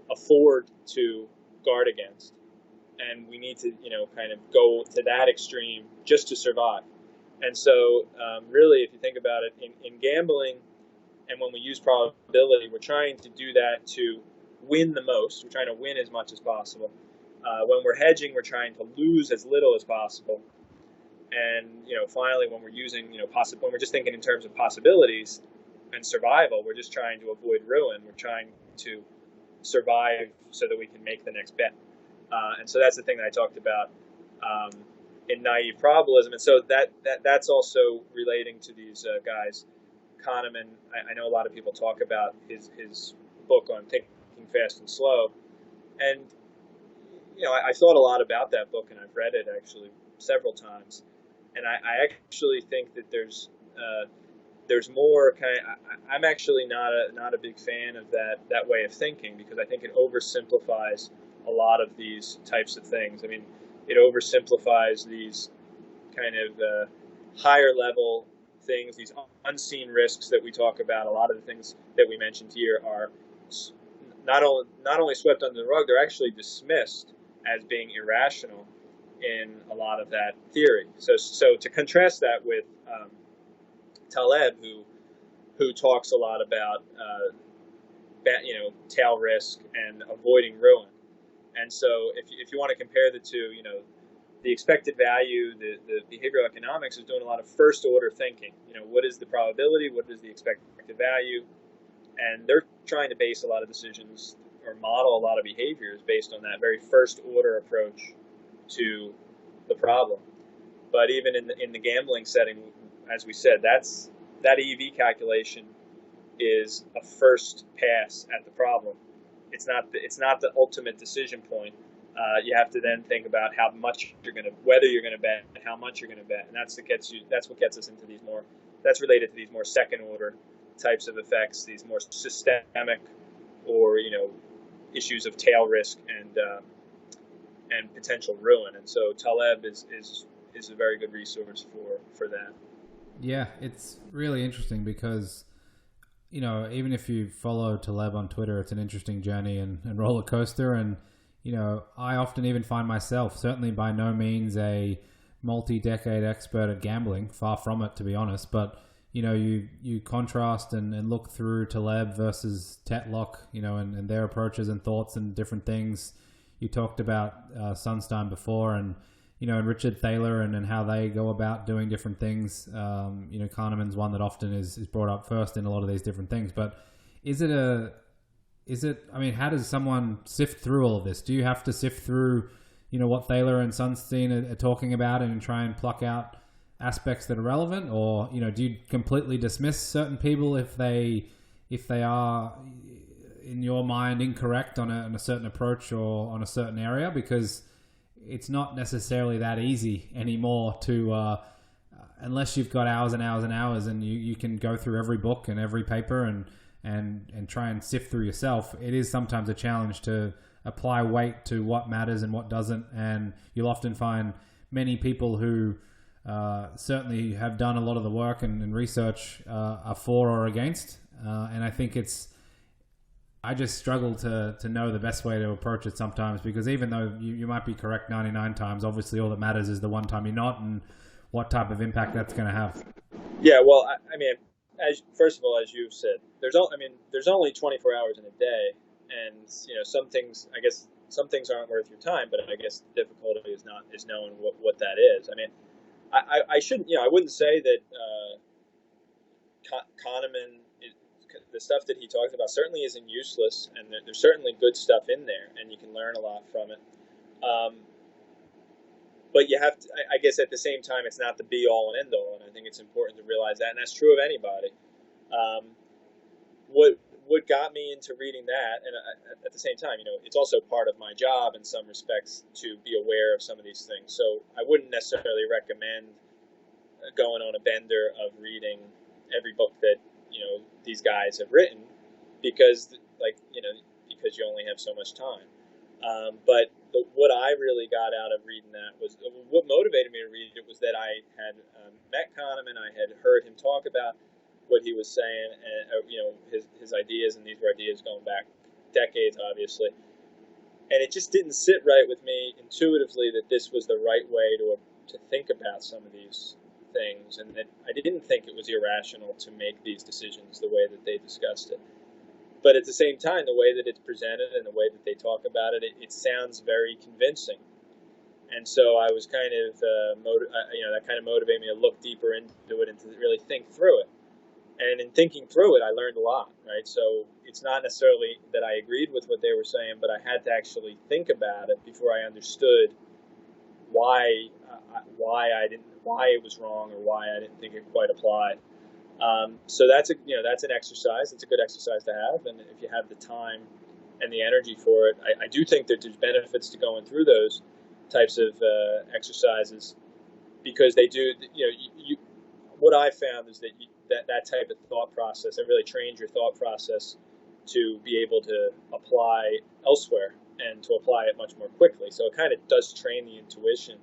afford to guard against? And we need to, kind of go to that extreme just to survive. And so, really, if you think about it, in gambling and when we use probability, we're trying to do that to win the most. We're trying to win as much as possible. When we're hedging, we're trying to lose as little as possible. And, finally, when we're using, when we're just thinking in terms of possibilities and survival, we're just trying to avoid ruin. We're trying to survive so that we can make the next bet. And so that's the thing that I talked about in naive probabilism. And so that's also relating to these guys. Kahneman, I know a lot of people talk about his book on Thinking Fast and Slow. And, I thought a lot about that book, and I've read it actually several times. And I actually think that there's there's more kind of, I'm actually not a big fan of that way of thinking, because I think it oversimplifies a lot of these types of things. I mean, it oversimplifies these kind of higher level things, these unseen risks that we talk about. A lot of the things that we mentioned here are not only swept under the rug, they're actually dismissed as being irrational in a lot of that theory. So to contrast that with Taleb, who talks a lot about tail risk and avoiding ruin. And so if you want to compare the two, the expected value, the behavioral economics is doing a lot of first order thinking. What is the probability? What is the expected value? And they're trying to base a lot of decisions or model a lot of behaviors based on that very first order approach to the problem. But even in the gambling setting, as we said, that EV calculation is a first pass at the problem. It's not the ultimate decision point. You have to then think about whether you're going to bet, and how much you're going to bet, and that's what gets us into that's related to these more second order types of effects, these more systemic or issues of tail risk and potential ruin. And so Taleb is a very good resource for that. Yeah, it's really interesting because even if you follow Taleb on Twitter, it's an interesting journey and roller coaster. And I often even find myself, certainly by no means a multi-decade expert at gambling, far from it, to be honest, but you contrast and look through Taleb versus Tetlock, and their approaches and thoughts and different things. You talked about Sunstein before, and and Richard Thaler and how they go about doing different things. Kahneman's one that often is brought up first in a lot of these different things. But how does someone sift through all of this? Do you have to sift through, what Thaler and Sunstein are talking about and try and pluck out aspects that are relevant? Or, do you completely dismiss certain people if they are, in your mind, incorrect on a certain approach or on a certain area? Because it's not necessarily that easy anymore to, unless you've got hours and hours and hours and you can go through every book and every paper and try and sift through yourself. It is sometimes a challenge to apply weight to what matters and what doesn't. And you'll often find many people who certainly have done a lot of the work and research are for or against. And I think I just struggle to know the best way to approach it sometimes, because even though you might be correct 99 times, obviously all that matters is the one time you're not and what type of impact that's going to have. Yeah, well, I mean, first of all, as you've said, there's only 24 hours in a day, and some things aren't worth your time, but I guess the difficulty is knowing what that is. I mean, I wouldn't say that Kahneman, the stuff that he talks about certainly isn't useless, and there's certainly good stuff in there, and you can learn a lot from it. But you have to, I guess at the same time, it's not the be-all and end-all, and I think it's important to realize that, and that's true of anybody. What got me into reading that, and at the same time, it's also part of my job in some respects to be aware of some of these things. So I wouldn't necessarily recommend going on a bender of reading every book that these guys have written, because because you only have so much time. But what I really got out of reading that was, what motivated me to read it was that I had met Kahneman. I had heard him talk about what he was saying, and his ideas, and these were ideas going back decades, obviously. And it just didn't sit right with me intuitively that this was the right way to think about some of these things, and that I didn't think it was irrational to make these decisions the way that they discussed it. But at the same time, the way that it's presented and the way that they talk about it, it sounds very convincing. And so I was kind of, that kind of motivated me to look deeper into it and to really think through it. And in thinking through it, I learned a lot, right? So it's not necessarily that I agreed with what they were saying, but I had to actually think about it before I understood why it was wrong, or why I didn't think it quite applied. So that's an exercise. It's a good exercise to have, and if you have the time and the energy for it, I do think that there's benefits to going through those types of exercises, because they do. what I found is that that type of thought process, it really trains your thought process to be able to apply elsewhere and to apply it much more quickly. So it kind of does train the intuition.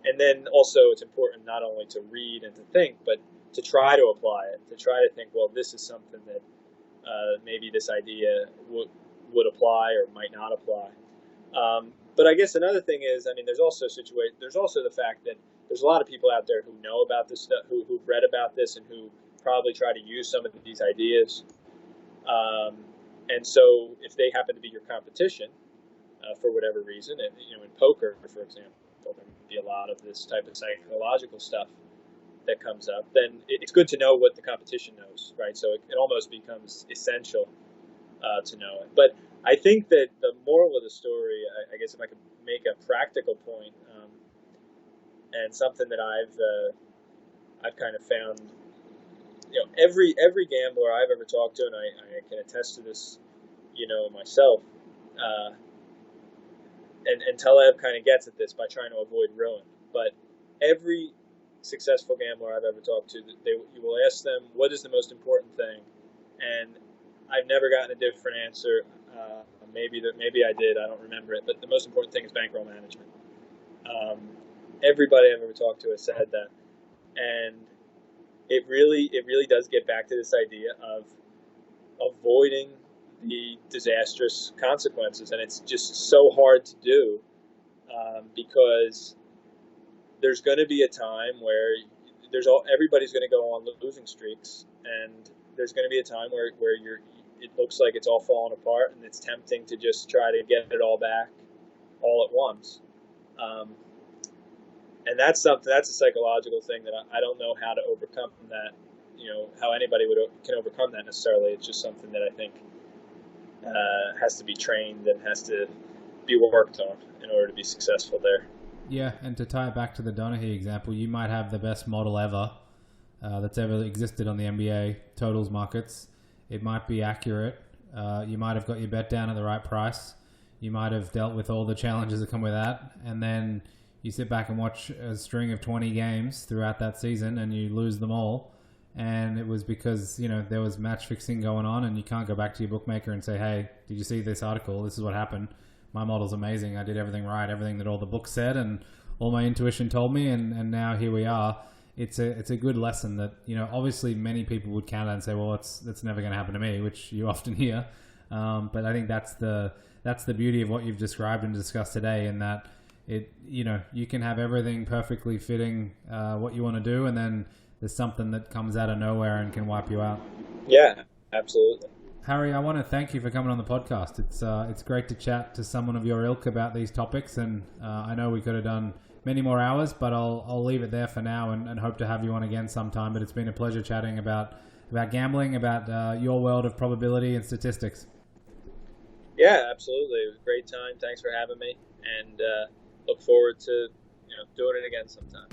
And then also it's important not only to read and to think, but to try to apply it, to try to think, well, this is something that maybe this idea would apply or might not apply. But I guess another thing is, I mean, there's also the fact that there's a lot of people out there who know about this stuff, who've read about this, and who probably try to use some of these ideas. And so if they happen to be your competition for whatever reason, and in poker, for example, there would be a lot of this type of psychological stuff that comes up, then it's good to know what the competition knows, right? So it almost becomes essential to know it. But I think that the moral of the story, I guess if I could make a practical point, and something that I've kind of found, every gambler I've ever talked to, and I can attest to this, myself, and Taleb kind of gets at this by trying to avoid ruin. But every successful gambler I've ever talked to, you will ask them, what is the most important thing? And I've never gotten a different answer. Maybe I did. I don't remember it. But the most important thing is bankroll management. Everybody I've ever talked to has said that, and it really does get back to this idea of avoiding the disastrous consequences, and it's just so hard to do because there's going to be a time where everybody's going to go on losing streaks, and there's going to be a time where it looks like it's all falling apart, and it's tempting to just try to get it all back all at once. And that's a psychological thing that I don't know how to overcome that, how anybody can overcome that necessarily. It's just something that I think has to be trained and has to be worked on in order to be successful there. Yeah, and to tie it back to the Donaghy example, you might have the best model ever that's ever existed on the NBA totals markets. It might be accurate. You might have got your bet down at the right price. You might have dealt with all the challenges that come with that. And then you sit back and watch a string of 20 games throughout that season and you lose them all. And it was because, there was match fixing going on, and you can't go back to your bookmaker and say, hey, did you see this article? This is what happened. My model's amazing. I did everything right, everything that all the books said and all my intuition told me, and now here we are. It's a good lesson that, obviously many people would counter and say, well, that's never going to happen to me, which you often hear. But I think that's the beauty of what you've described and discussed today, in that you can have everything perfectly fitting what you want to do, and then there's something that comes out of nowhere and can wipe you out. Yeah, absolutely. Harry, I want to thank you for coming on the podcast. It's great to chat to someone of your ilk about these topics, and I know we could have done many more hours, but I'll leave it there for now and hope to have you on again sometime. But it's been a pleasure chatting about gambling, about your world of probability and statistics. Yeah, absolutely. It was a great time. Thanks for having me, and look forward to doing it again sometime.